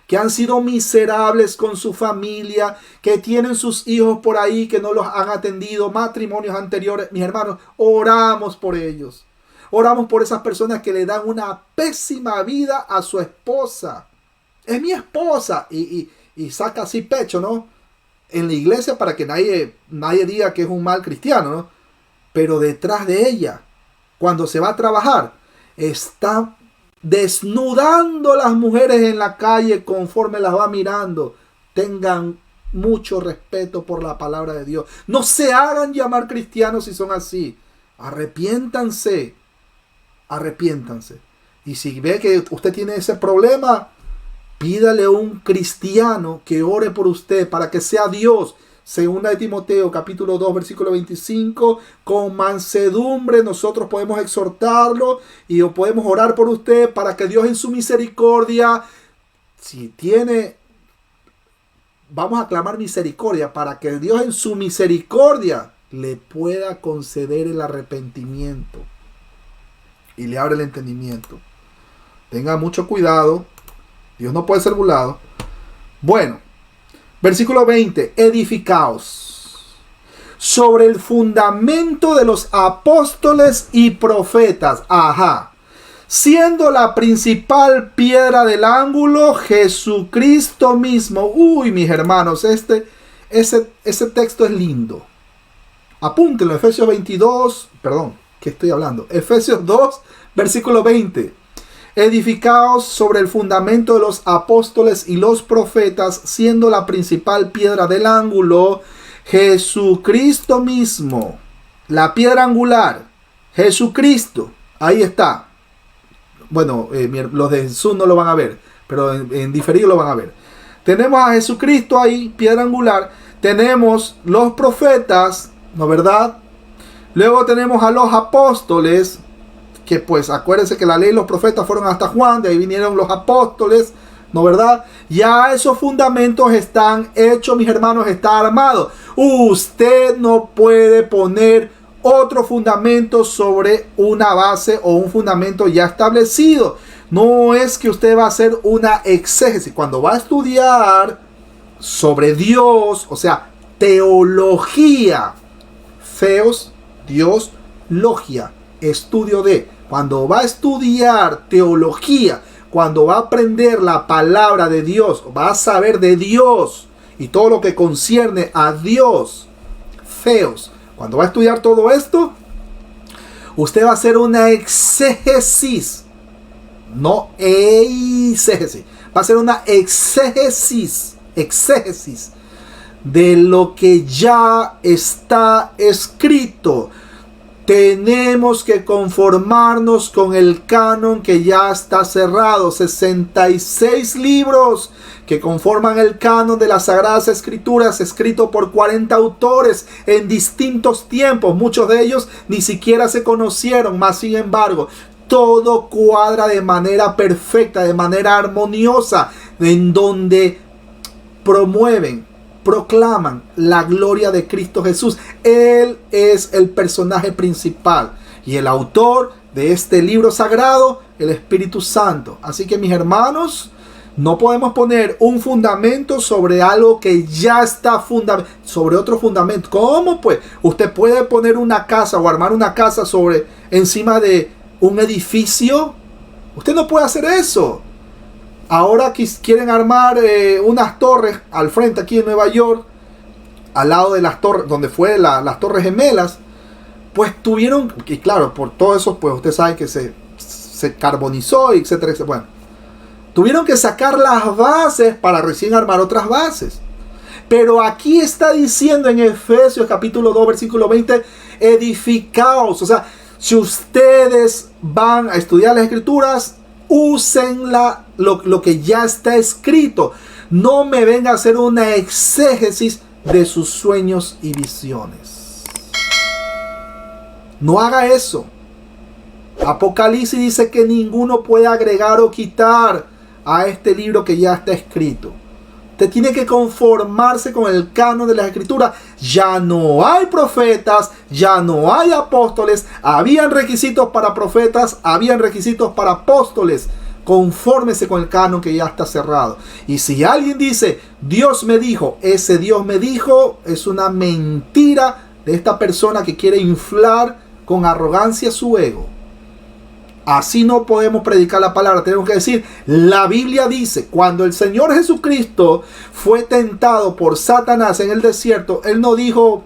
que han sido miserables con su familia, que tienen sus hijos por ahí que no los han atendido, matrimonios anteriores. Mis hermanos, oramos por ellos. Oramos por esas personas que le dan una pésima vida a su esposa. Es mi esposa. Y saca así pecho, ¿no? En la iglesia para que nadie diga que es un mal cristiano, ¿no? Pero detrás de ella, cuando se va a trabajar, está desnudando a las mujeres en la calle conforme las va mirando. Tengan mucho respeto por la palabra de Dios. No se hagan llamar cristianos si son así. Arrepiéntanse. Arrepiéntanse. Y si ve que usted tiene ese problema, pídale a un cristiano que ore por usted para que sea Dios. Segunda de Timoteo, capítulo 2, versículo 25, con mansedumbre nosotros podemos exhortarlo y podemos orar por usted para que Dios en su misericordia, vamos a clamar misericordia, para que Dios en su misericordia le pueda conceder el arrepentimiento y le abra el entendimiento. Tenga mucho cuidado, Dios no puede ser burlado. Bueno. Versículo 20. Edificaos sobre el fundamento de los apóstoles y profetas. Ajá. Siendo la principal piedra del ángulo Jesucristo mismo. Uy, mis hermanos, ese texto es lindo. Apúntenlo, Efesios 22. Perdón, ¿qué estoy hablando? Efesios 2, versículo 20. Edificaos sobre el fundamento de los apóstoles y los profetas, siendo la principal piedra del ángulo Jesucristo mismo. La piedra angular, Jesucristo. Ahí está. Bueno, los de Zoom no lo van a ver, pero en diferido lo van a ver. Tenemos a Jesucristo ahí, piedra angular. Tenemos los profetas, ¿no verdad? Luego tenemos a los apóstoles, que pues acuérdense que la ley y los profetas fueron hasta Juan, de ahí vinieron los apóstoles, ¿no verdad? Ya esos fundamentos están hechos, mis hermanos, está armado. Usted no puede poner otro fundamento sobre una base o un fundamento ya establecido. No es que usted va a hacer una exégesis. Cuando va a estudiar sobre Dios, o sea, teología, feos, Dios, logia, estudio de. Cuando va a estudiar teología, cuando va a aprender la palabra de Dios, va a saber de Dios y todo lo que concierne a Dios, feos. Cuando va a estudiar todo esto, usted va a hacer una exégesis, no eisegesis. Va a hacer una exégesis de lo que ya está escrito. Tenemos que conformarnos con el canon que ya está cerrado. 66 libros que conforman el canon de las Sagradas Escrituras, escrito por 40 autores en distintos tiempos. Muchos de ellos ni siquiera se conocieron, mas sin embargo, todo cuadra de manera perfecta, de manera armoniosa, en donde proclaman la gloria de Cristo Jesús. Él es el personaje principal y el autor de este libro sagrado, el Espíritu Santo. Así que, mis hermanos, no podemos poner un fundamento sobre algo que ya está sobre otro fundamento. ¿Cómo pues? Usted puede poner una casa o armar una casa encima de un edificio. Usted no puede hacer eso. Ahora quieren armar unas torres al frente aquí en Nueva York, al lado de las torres, donde fue las Torres Gemelas. Pues tuvieron, y claro, por todo eso, pues usted sabe que se carbonizó, etcétera, etcétera. Bueno, tuvieron que sacar las bases para recién armar otras bases. Pero aquí está diciendo en Efesios capítulo 2, versículo 20, edificaos. O sea, si ustedes van a estudiar las Escrituras, usen lo que ya está escrito. No me venga a hacer una exégesis de sus sueños y visiones. No haga eso. Apocalipsis dice que ninguno puede agregar o quitar a este libro que ya está escrito. Usted tiene que conformarse con el canon de las Escrituras. Ya no hay profetas, ya no hay apóstoles. Habían requisitos para profetas, habían requisitos para apóstoles. Confórmese con el canon que ya está cerrado. Y si alguien dice, Dios me dijo, ese Dios me dijo es una mentira de esta persona que quiere inflar con arrogancia su ego. Así no podemos predicar la palabra. Tenemos que decir, la Biblia dice, cuando el Señor Jesucristo fue tentado por Satanás en el desierto, Él no dijo,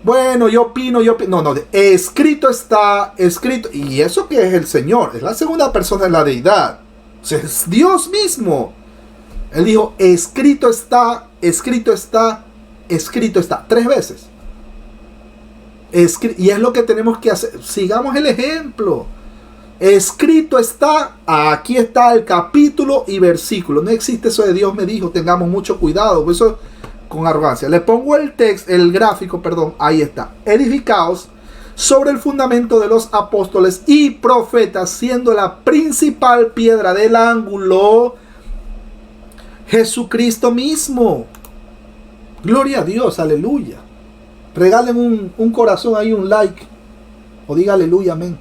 bueno, yo opino. No, escrito está, escrito. Y eso que es el Señor, es la segunda persona de la deidad. O sea, es Dios mismo. Él dijo, escrito está, escrito está, escrito está. 3 veces. Y es lo que tenemos que hacer. Sigamos el ejemplo. Escrito está, aquí está el capítulo y versículo. No existe eso de Dios me dijo, tengamos mucho cuidado, por eso con arrogancia. Le pongo el gráfico, ahí está. Edificaos sobre el fundamento de los apóstoles y profetas, siendo la principal piedra del ángulo Jesucristo mismo. Gloria a Dios, aleluya. Regalen un corazón ahí, un like, o diga aleluya, amén.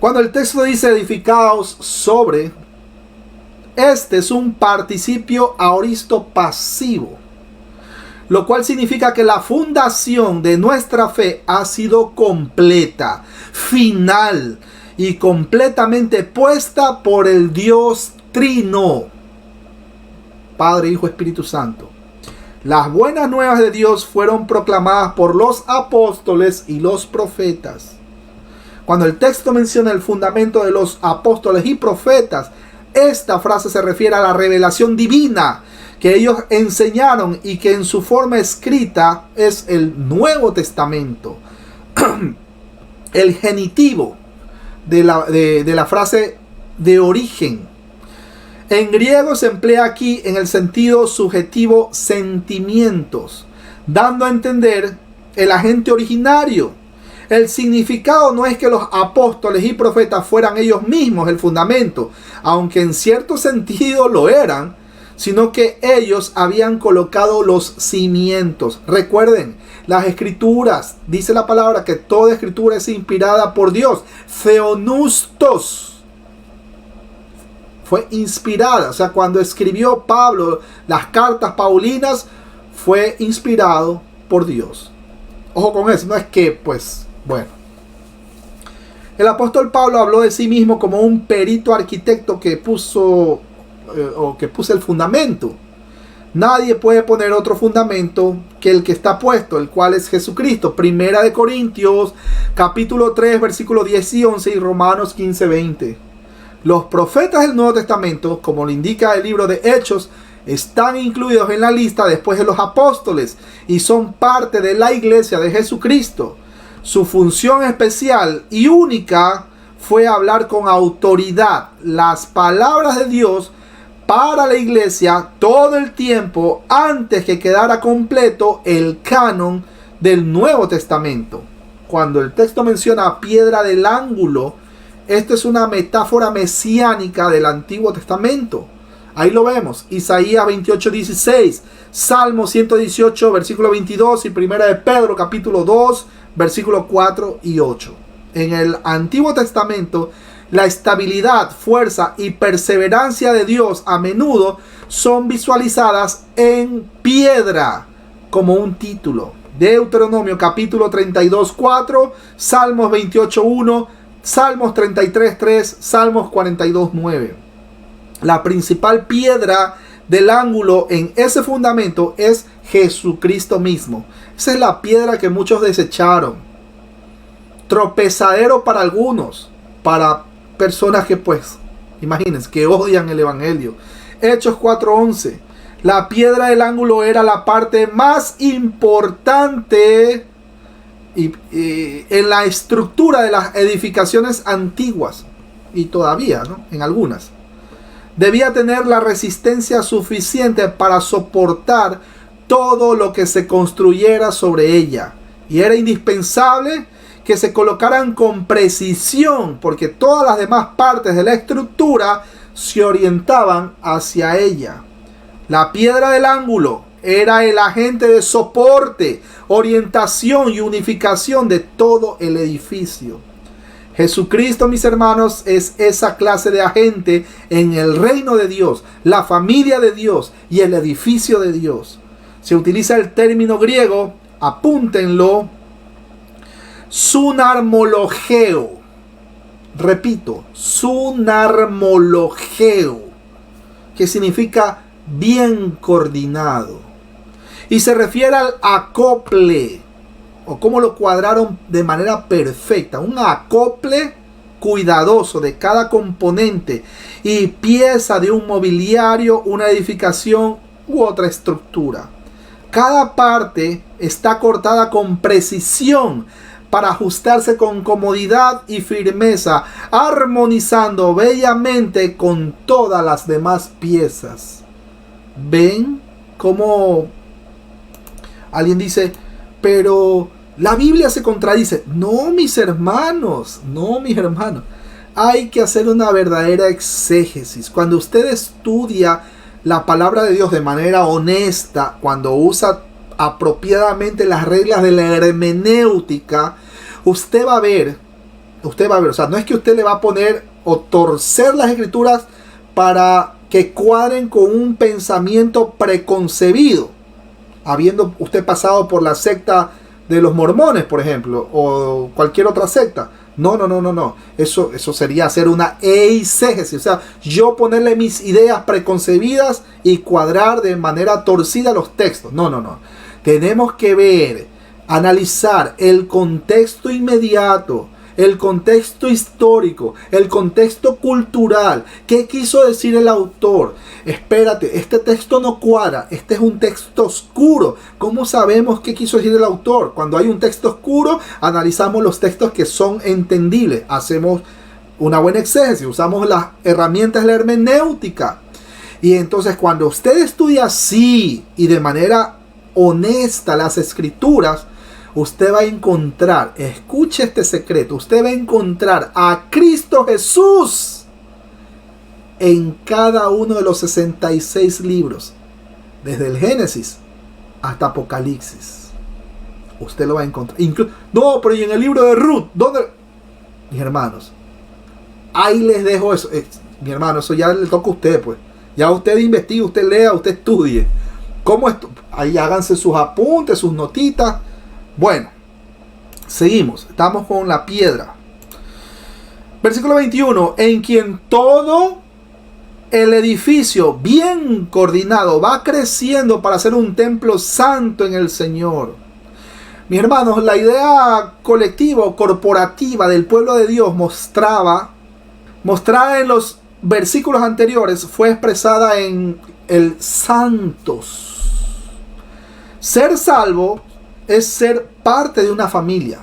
Cuando el texto dice edificaos sobre, este es un participio aoristo pasivo, lo cual significa que la fundación de nuestra fe ha sido completa, final y completamente puesta por el Dios Trino, Padre, Hijo, Espíritu Santo. Las buenas nuevas de Dios fueron proclamadas por los apóstoles y los profetas. Cuando el texto menciona el fundamento de los apóstoles y profetas, esta frase se refiere a la revelación divina que ellos enseñaron y que en su forma escrita es el Nuevo Testamento. El genitivo de la frase de origen. En griego se emplea aquí en el sentido subjetivo sentimientos, dando a entender el agente originario. El significado no es que los apóstoles y profetas fueran ellos mismos el fundamento, aunque en cierto sentido lo eran, sino que ellos habían colocado los cimientos. Recuerden, las escrituras, dice la palabra que toda escritura es inspirada por Dios. Theonustos. Fue inspirada, o sea, cuando escribió Pablo las cartas paulinas, fue inspirado por Dios. Ojo con eso, no es que, pues, bueno. El apóstol Pablo habló de sí mismo como un perito arquitecto que puso el fundamento. Nadie puede poner otro fundamento que el que está puesto, el cual es Jesucristo. Primera de Corintios, capítulo 3, versículos 10 y 11 y Romanos 15, 20. Los profetas del Nuevo Testamento, como lo indica el libro de Hechos, están incluidos en la lista después de los apóstoles y son parte de la iglesia de Jesucristo. Su función especial y única fue hablar con autoridad las palabras de Dios para la iglesia todo el tiempo antes que quedara completo el canon del Nuevo Testamento. Cuando el texto menciona piedra del ángulo, esto es una metáfora mesiánica del Antiguo Testamento. Ahí lo vemos. Isaías 28:16, Salmo 118, versículo 22 y Primera de Pedro, capítulo 2, versículos 4 y 8. En el Antiguo Testamento, la estabilidad, fuerza y perseverancia de Dios a menudo son visualizadas en piedra como un título. Deuteronomio capítulo 32:4, Salmos 28:1, Salmos 33:3, Salmos 42:9. La principal piedra del ángulo en ese fundamento es Jesucristo mismo. Esa es la piedra que muchos desecharon. Tropezadero para algunos, para personas que pues, imagínense, que odian el evangelio. Hechos 4:11. La piedra del ángulo era la parte más importante en la estructura de las edificaciones antiguas, y todavía, ¿no?, en algunas. Debía tener la resistencia suficiente para soportar todo lo que se construyera sobre ella. Y era indispensable que se colocaran con precisión, porque todas las demás partes de la estructura se orientaban hacia ella. La piedra del ángulo era el agente de soporte, orientación y unificación de todo el edificio. Jesucristo, mis hermanos, es esa clase de agente en el reino de Dios, la familia de Dios y el edificio de Dios. Se utiliza el término griego, apúntenlo, sunarmologeo. Repito, sunarmologeo, que significa bien coordinado. Y se refiere al acople, o cómo lo cuadraron de manera perfecta. Un acople cuidadoso de cada componente y pieza de un mobiliario, una edificación u otra estructura. Cada parte está cortada con precisión para ajustarse con comodidad y firmeza, armonizando bellamente con todas las demás piezas. ¿Ven cómo alguien dice, pero la Biblia se contradice? No, mis hermanos, hay que hacer una verdadera exégesis. Cuando usted estudia la palabra de Dios de manera honesta, cuando usa apropiadamente las reglas de la hermenéutica, usted va a ver, o sea, no es que usted le va a poner o torcer las escrituras para que cuadren con un pensamiento preconcebido, habiendo usted pasado por la secta de los mormones, por ejemplo, o cualquier otra secta. No. Eso sería hacer una eisegesis, o sea, yo ponerle mis ideas preconcebidas y cuadrar de manera torcida los textos. No. Tenemos que ver, analizar el contexto inmediato, el contexto histórico, el contexto cultural. ¿Qué quiso decir el autor? Espérate, este texto no cuadra, este es un texto oscuro. ¿Cómo sabemos qué quiso decir el autor? Cuando hay un texto oscuro, analizamos los textos que son entendibles. Hacemos una buena exégesis, usamos las herramientas de la hermenéutica. Y entonces cuando usted estudia así y de manera honesta las escrituras, usted va a encontrar, escuche este secreto, usted va a encontrar a Cristo Jesús en cada uno de los 66 libros, desde el Génesis hasta Apocalipsis. Usted lo va a encontrar. No, pero ¿y en el libro de Ruth? ¿Dónde? Mis hermanos, ahí les dejo eso. Mi hermano, eso ya le toca a usted, pues. Ya usted investigue, usted lea, usted estudie. ¿Cómo esto? Ahí háganse sus apuntes, sus notitas. Bueno, seguimos. Estamos con la piedra. Versículo 21. En quien todo el edificio bien coordinado va creciendo para ser un templo santo en el Señor. Mis hermanos, la idea colectiva o corporativa del pueblo de Dios mostrada en los versículos anteriores fue expresada en el santos. Ser salvo es ser parte de una familia,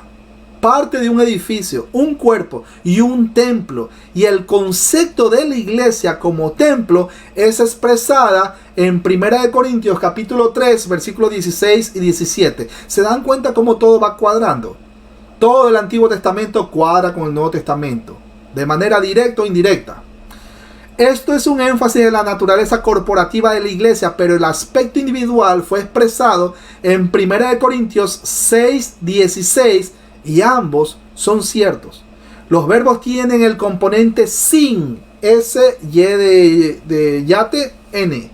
parte de un edificio, un cuerpo y un templo. Y el concepto de la iglesia como templo es expresada en 1 Corintios capítulo 3, versículos 16 y 17. ¿Se dan cuenta cómo todo va cuadrando? Todo el Antiguo Testamento cuadra con el Nuevo Testamento, de manera directa o indirecta. Esto es un énfasis de la naturaleza corporativa de la iglesia, pero el aspecto individual fue expresado en 1 Corintios 6, 16 y ambos son ciertos. Los verbos tienen el componente sin, S, Y de yate, N,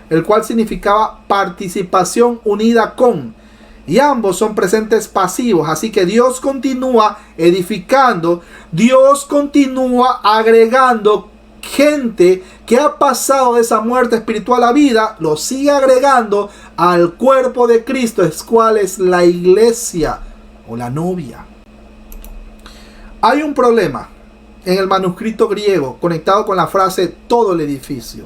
el cual significaba participación unida con. Y ambos son presentes pasivos. Así que Dios continúa edificando. Dios continúa agregando gente que ha pasado de esa muerte espiritual a vida. Lo sigue agregando al cuerpo de Cristo, es cual es la iglesia o la novia. Hay un problema en el manuscrito griego conectado con la frase todo el edificio.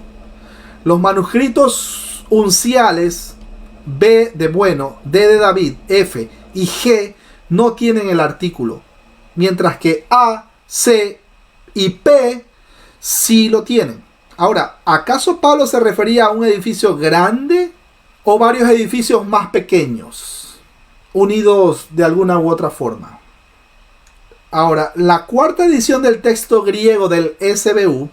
Los manuscritos unciales B de bueno, D de David, F y G no tienen el artículo, mientras que A, C y P sí lo tienen. Ahora, ¿acaso Pablo se refería a un edificio grande o varios edificios más pequeños, unidos de alguna u otra forma? Ahora, la cuarta edición del texto griego del SBU,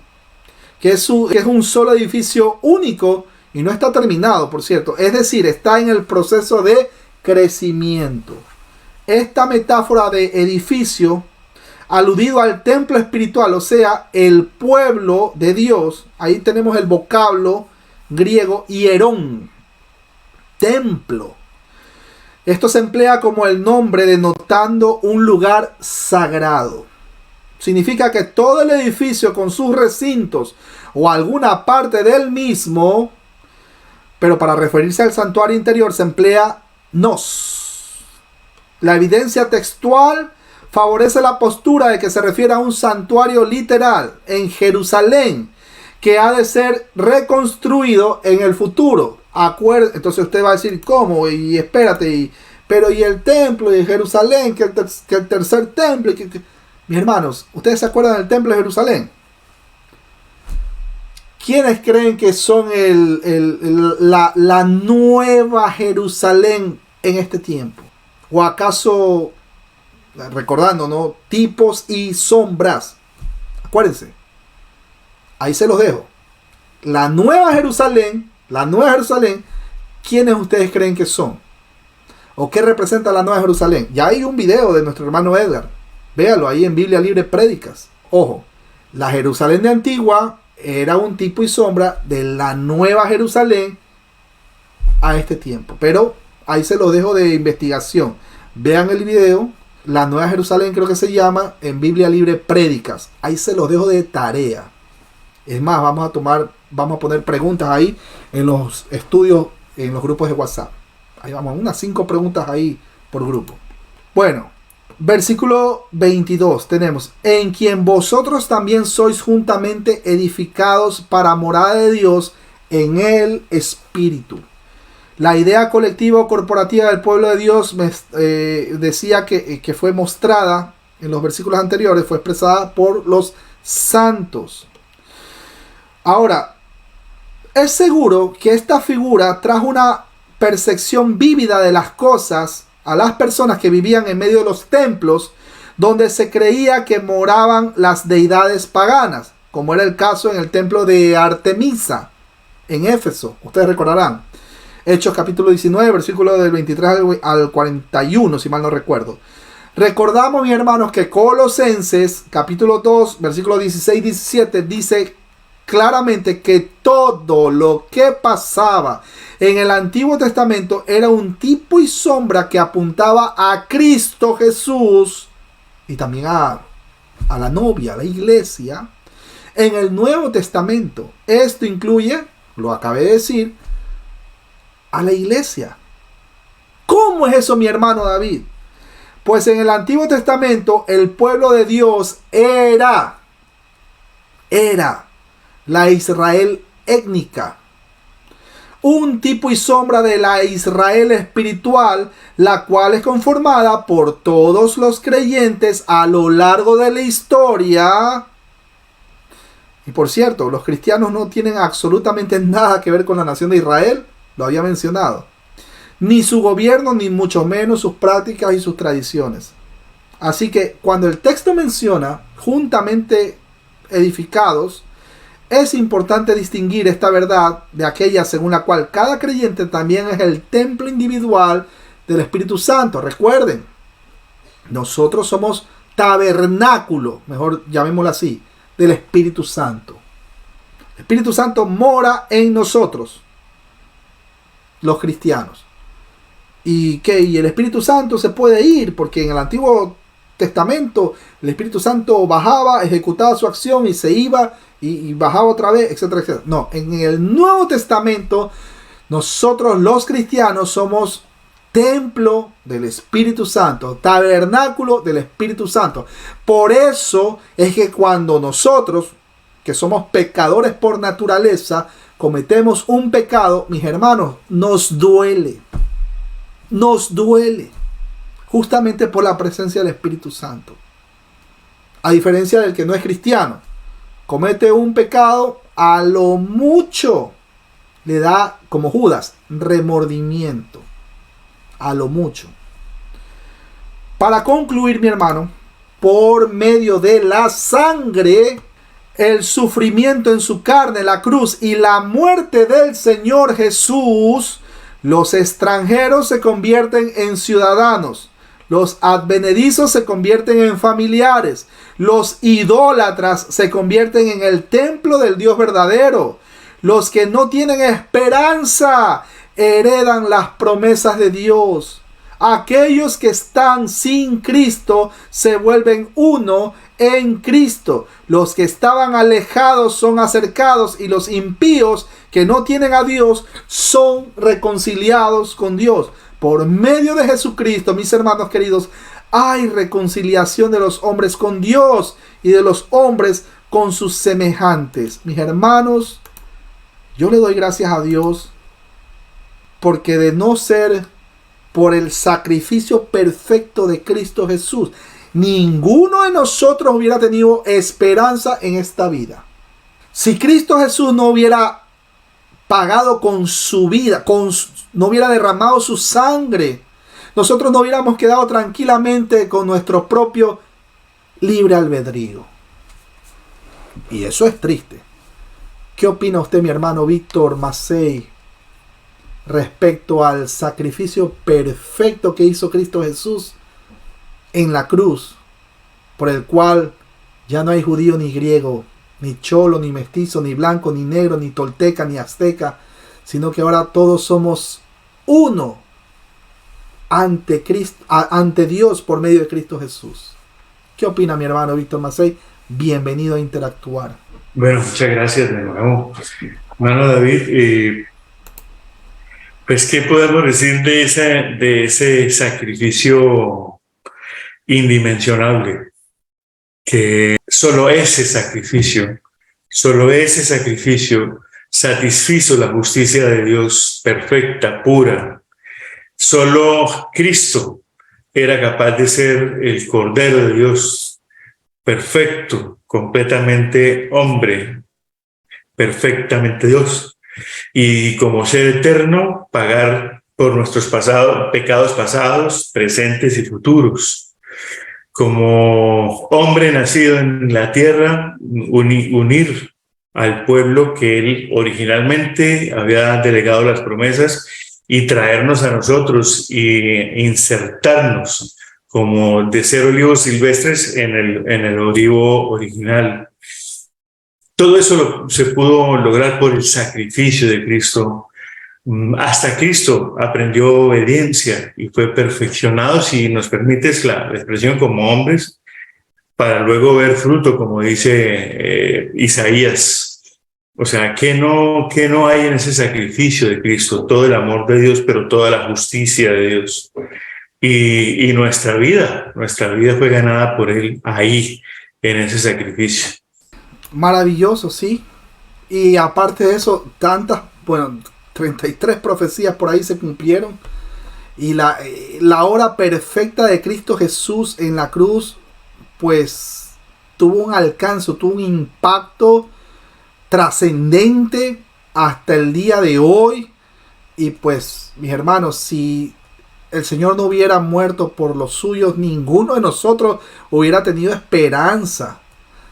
que es un solo edificio único y no está terminado, por cierto, es decir, está en el proceso de crecimiento. Esta metáfora de edificio, aludido al templo espiritual, o sea, el pueblo de Dios, ahí tenemos el vocablo griego hierón, templo. Esto se emplea como el nombre denotando un lugar sagrado. Significa que todo el edificio con sus recintos o alguna parte del mismo, pero para referirse al santuario interior se emplea nos. La evidencia textual favorece la postura de que se refiere a un santuario literal en Jerusalén que ha de ser reconstruido en el futuro. Entonces usted va a decir, ¿cómo? Y espérate, pero y el templo de Jerusalén, que el tercer templo. Mis hermanos, ¿ustedes se acuerdan del templo de Jerusalén? ¿Quiénes creen que son la nueva Jerusalén en este tiempo? ¿O acaso, recordando, ¿no? Tipos y sombras? Acuérdense. Ahí se los dejo. La nueva Jerusalén, ¿quiénes ustedes creen que son? ¿O qué representa la nueva Jerusalén? Ya hay un video de nuestro hermano Edgar. Véalo ahí en Biblia Libre Prédicas. Ojo, la Jerusalén de Antigua era un tipo y sombra de la nueva Jerusalén a este tiempo. Pero ahí se los dejo de investigación. Vean el video, la nueva Jerusalén creo que se llama, en Biblia Libre Prédicas. Ahí se los dejo de tarea. Es más, vamos a poner preguntas ahí en los estudios, en los grupos de WhatsApp. Ahí vamos, unas 5 preguntas ahí por grupo. Bueno, versículo 22 tenemos, en quien vosotros también sois juntamente edificados para morada de Dios en el Espíritu. La idea colectiva o corporativa del pueblo de Dios decía que fue mostrada en los versículos anteriores, fue expresada por los santos. Ahora, es seguro que esta figura trajo una percepción vívida de las cosas a las personas que vivían en medio de los templos donde se creía que moraban las deidades paganas, como era el caso en el templo de Artemisa en Éfeso. Ustedes recordarán. Hechos capítulo 19, versículo del 23 al 41, si mal no recuerdo. Recordamos, mis hermanos, que Colosenses capítulo 2, versículo 16 y 17 dice claramente que todo lo que pasaba en el Antiguo Testamento era un tipo y sombra que apuntaba a Cristo Jesús y también a la novia, a la iglesia. En el Nuevo Testamento, esto incluye, lo acabé de decir, a la iglesia. ¿Cómo es eso, mi hermano David? Pues en el Antiguo Testamento el pueblo de Dios era la Israel étnica, un tipo y sombra de la Israel espiritual, la cual es conformada por todos los creyentes a lo largo de la historia. Y por cierto, los cristianos no tienen absolutamente nada que ver con la nación de Israel, lo había mencionado, ni su gobierno, ni mucho menos sus prácticas y sus tradiciones. Así que cuando el texto menciona juntamente edificados, es importante distinguir esta verdad de aquella según la cual cada creyente también es el templo individual del Espíritu Santo. Recuerden, nosotros somos tabernáculo, mejor llamémoslo así, del Espíritu Santo. El Espíritu Santo mora en nosotros, los cristianos. ¿Y qué? ¿Y el Espíritu Santo se puede ir? Porque en el Antiguo Testamento el Espíritu Santo bajaba, ejecutaba su acción y se iba y bajaba otra vez, etcétera, etcétera. No, en el Nuevo Testamento nosotros los cristianos somos templo del Espíritu Santo, tabernáculo del Espíritu Santo. Por eso es que cuando nosotros, que somos pecadores por naturaleza, cometemos un pecado, mis hermanos, nos duele. Nos duele. Justamente por la presencia del Espíritu Santo. A diferencia del que no es cristiano. Comete un pecado, a lo mucho le da, como Judas, remordimiento. A lo mucho. Para concluir, mi hermano, por medio de la sangre, el sufrimiento en su carne, la cruz y la muerte del Señor Jesús, los extranjeros se convierten en ciudadanos. Los advenedizos se convierten en familiares. Los idólatras se convierten en el templo del Dios verdadero. Los que no tienen esperanza heredan las promesas de Dios. Aquellos que están sin Cristo se vuelven uno en Cristo. Los que estaban alejados son acercados y los impíos que no tienen a Dios son reconciliados con Dios. Por medio de Jesucristo, mis hermanos queridos, hay reconciliación de los hombres con Dios y de los hombres con sus semejantes. Mis hermanos, yo le doy gracias a Dios porque de no ser por el sacrificio perfecto de Cristo Jesús, ninguno de nosotros hubiera tenido esperanza en esta vida. Si Cristo Jesús no hubiera pagado con su vida, no hubiera derramado su sangre, nosotros no hubiéramos quedado tranquilamente con nuestro propio libre albedrío. Y eso es triste. ¿Qué opina usted, mi hermano Víctor Macei, respecto al sacrificio perfecto que hizo Cristo Jesús en la cruz, por el cual ya no hay judío ni griego, ni cholo, ni mestizo, ni blanco, ni negro, ni tolteca, ni azteca, sino que ahora todos somos uno ante Cristo, ante Dios por medio de Cristo Jesús? ¿Qué opina mi hermano Víctor Macei? Bienvenido a Interactuar. Bueno, muchas gracias de nuevo, hermano David. Pues, ¿qué podemos decir de ese sacrificio indimensionable? Que solo ese sacrificio satisfizo la justicia de Dios perfecta, pura. Solo Cristo era capaz de ser el Cordero de Dios perfecto, completamente hombre, perfectamente Dios. Y como ser eterno, pagar por nuestros pecados pasados, presentes y futuros. Como hombre nacido en la tierra, unir al pueblo que él originalmente había delegado las promesas y traernos a nosotros e insertarnos como de ser olivos silvestres en el olivo original. Todo eso se pudo lograr por el sacrificio de Cristo. Hasta Cristo aprendió obediencia y fue perfeccionado, si nos permites la expresión, como hombres, para luego ver fruto, como dice Isaías. O sea, ¿qué no hay en ese sacrificio de Cristo? Todo el amor de Dios, pero toda la justicia de Dios. Y nuestra vida fue ganada por Él ahí, en ese sacrificio. Maravilloso, sí. Y aparte de eso, 33 profecías por ahí se cumplieron. Y la hora perfecta de Cristo Jesús en la cruz, pues tuvo un alcance, tuvo un impacto trascendente hasta el día de hoy. Y pues, mis hermanos, si el Señor no hubiera muerto por los suyos, ninguno de nosotros hubiera tenido esperanza.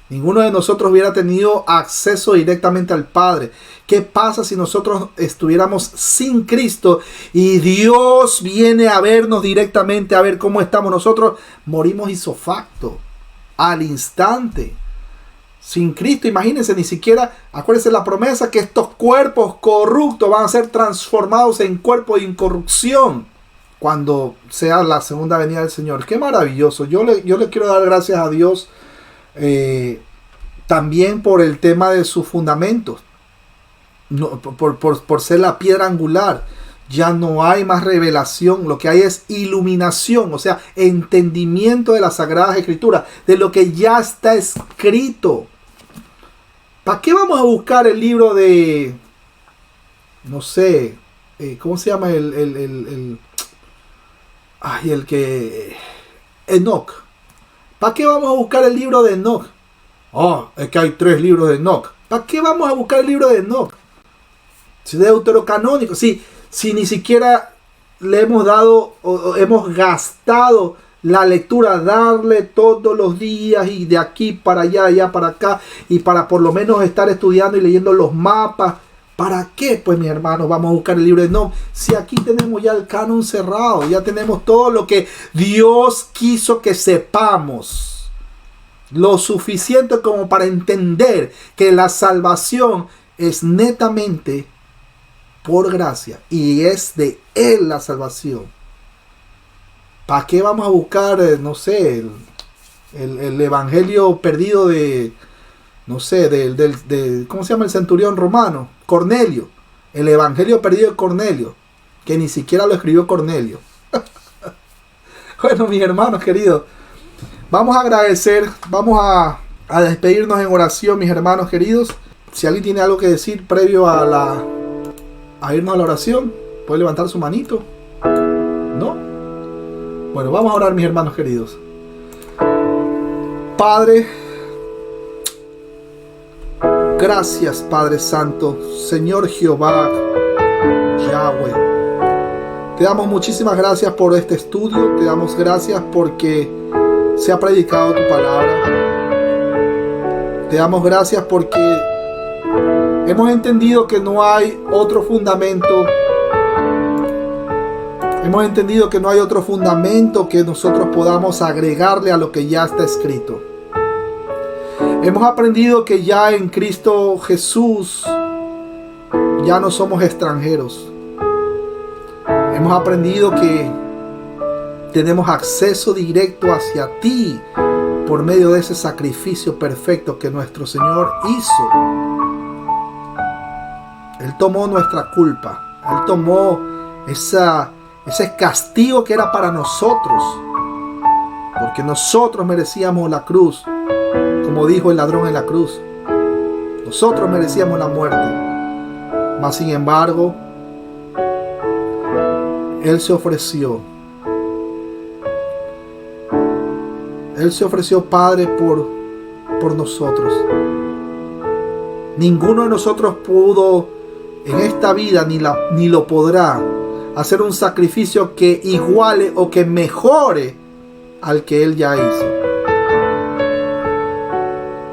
Ninguno de nosotros hubiera tenido acceso directamente al Padre. ¿Qué pasa si nosotros estuviéramos sin Cristo y Dios viene a vernos directamente, a ver cómo estamos nosotros? Morimos ipso facto, al instante. Sin Cristo, imagínense, ni siquiera, acuérdense la promesa que estos cuerpos corruptos van a ser transformados en cuerpos de incorrupción. cuando sea la segunda venida del Señor. Qué maravilloso. Yo le quiero dar gracias a Dios también por el tema de sus fundamentos. No, por ser la piedra angular. Ya no hay más revelación, lo que hay es iluminación, o sea, entendimiento de las Sagradas Escrituras, de lo que ya está escrito. ¿Para qué vamos a buscar el libro de, no sé, ¿cómo se llama Enoch? ¿Para qué vamos a buscar el libro de Enoch? Oh, es que hay 3 libros de Enoch. ¿Para qué vamos a buscar el libro de Enoch? Si deuterocanónico, si ni siquiera le hemos dado o hemos gastado la lectura, darle todos los días y de aquí para allá para acá, y para por lo menos estar estudiando y leyendo los mapas. ¿Para qué? Pues mis hermanos, vamos a buscar el libro de Enoch. Si aquí tenemos ya el canon cerrado, ya tenemos todo lo que Dios quiso que sepamos. Lo suficiente como para entender que la salvación es netamente por gracia y es de Él la salvación. ¿Para qué vamos a buscar, no sé, el evangelio perdido de, no sé, de ¿cómo se llama el centurión romano? Cornelio. El evangelio perdido de Cornelio, que ni siquiera lo escribió Cornelio. Bueno, mis hermanos queridos, vamos a agradecer, vamos a despedirnos en oración, mis hermanos queridos. Si alguien tiene algo que decir previo a irnos a la oración, puede levantar su manito. ¿No? Bueno, vamos a orar, mis hermanos queridos. Padre, gracias, Padre Santo, Señor Jehová, Yahweh. Te damos muchísimas gracias por este estudio. Te damos gracias porque se ha predicado tu palabra. Te damos gracias porque hemos entendido que no hay otro fundamento. Hemos entendido que no hay otro fundamento que nosotros podamos agregarle a lo que ya está escrito. Hemos aprendido que ya en Cristo Jesús ya no somos extranjeros. Hemos aprendido que tenemos acceso directo hacia ti por medio de ese sacrificio perfecto que nuestro Señor hizo. Él tomó nuestra culpa. Él tomó ese castigo que era para nosotros. Porque nosotros merecíamos la cruz. Como dijo el ladrón en la cruz. Nosotros merecíamos la muerte. Mas sin embargo, Él se ofreció. Él se ofreció, Padre, por nosotros. Ninguno de nosotros pudo en esta vida ni lo podrá hacer un sacrificio que iguale o que mejore al que Él ya hizo.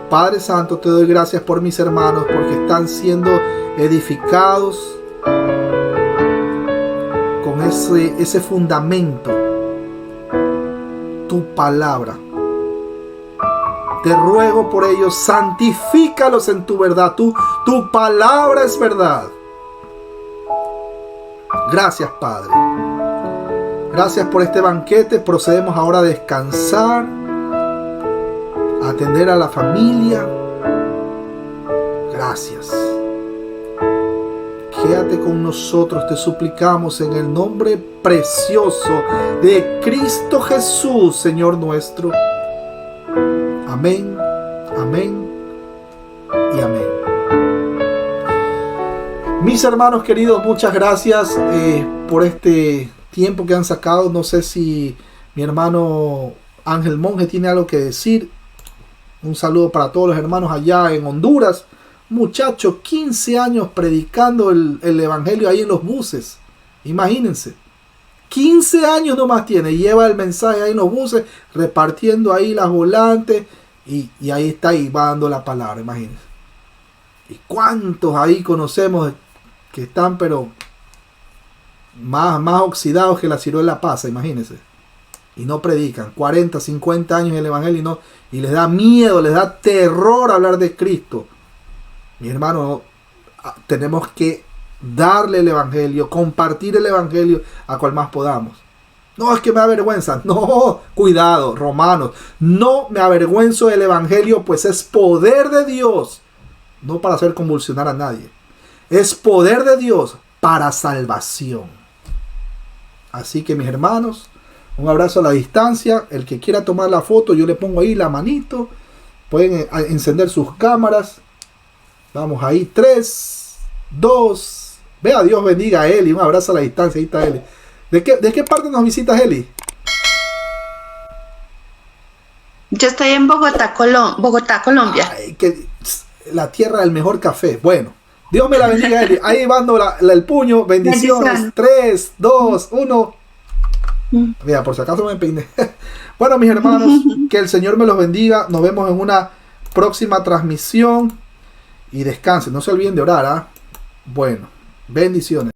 Padre Santo, te doy gracias por mis hermanos porque están siendo edificados con ese fundamento, tu palabra. Te ruego por ellos, santifícalos en tu verdad. Tu palabra es verdad. Gracias, Padre. Gracias por este banquete. Procedemos ahora a descansar, a atender a la familia. Gracias. Quédate con nosotros, te suplicamos en el nombre precioso de Cristo Jesús, Señor nuestro. Amén, amén y amén. Mis hermanos queridos, muchas gracias por este tiempo que han sacado. No sé si mi hermano Ángel Monje tiene algo que decir. Un saludo para todos los hermanos allá en Honduras. Muchacho, 15 años predicando el evangelio ahí en los buses. Imagínense. 15 años nomás tiene. Lleva el mensaje ahí en los buses, repartiendo ahí las volantes. Y ahí está, y va dando la palabra, imagínense. ¿Y cuántos ahí conocemos que están, pero más oxidados que la ciruela pasa, imagínense? Y no predican. 40, 50 años en el evangelio y les da miedo, les da terror hablar de Cristo. Mi hermano, tenemos que darle el evangelio, compartir el evangelio a cual más podamos. No, es que me avergüenza. No, cuidado, Romanos. No me avergüenzo del evangelio, pues es poder de Dios. No para hacer convulsionar a nadie. Es poder de Dios para salvación. Así que mis hermanos, un abrazo a la distancia. El que quiera tomar la foto, yo le pongo ahí la manito. Pueden encender sus cámaras. Vamos ahí, 3, 2. Vea, Dios bendiga a Eli. Un abrazo a la distancia. Ahí está Eli. ¿De qué parte nos visitas, Eli? Yo estoy en Bogotá, Colombia. Ay, la tierra del mejor café. Bueno, Dios me la bendiga, Eli. Ahí mando el puño. Bendiciones. 3, 2, 1. Mira, por si acaso me peiné. Bueno, mis hermanos, que el Señor me los bendiga. Nos vemos en una próxima transmisión. Y descansen. No se olviden de orar, ¿ah? Bueno, bendiciones.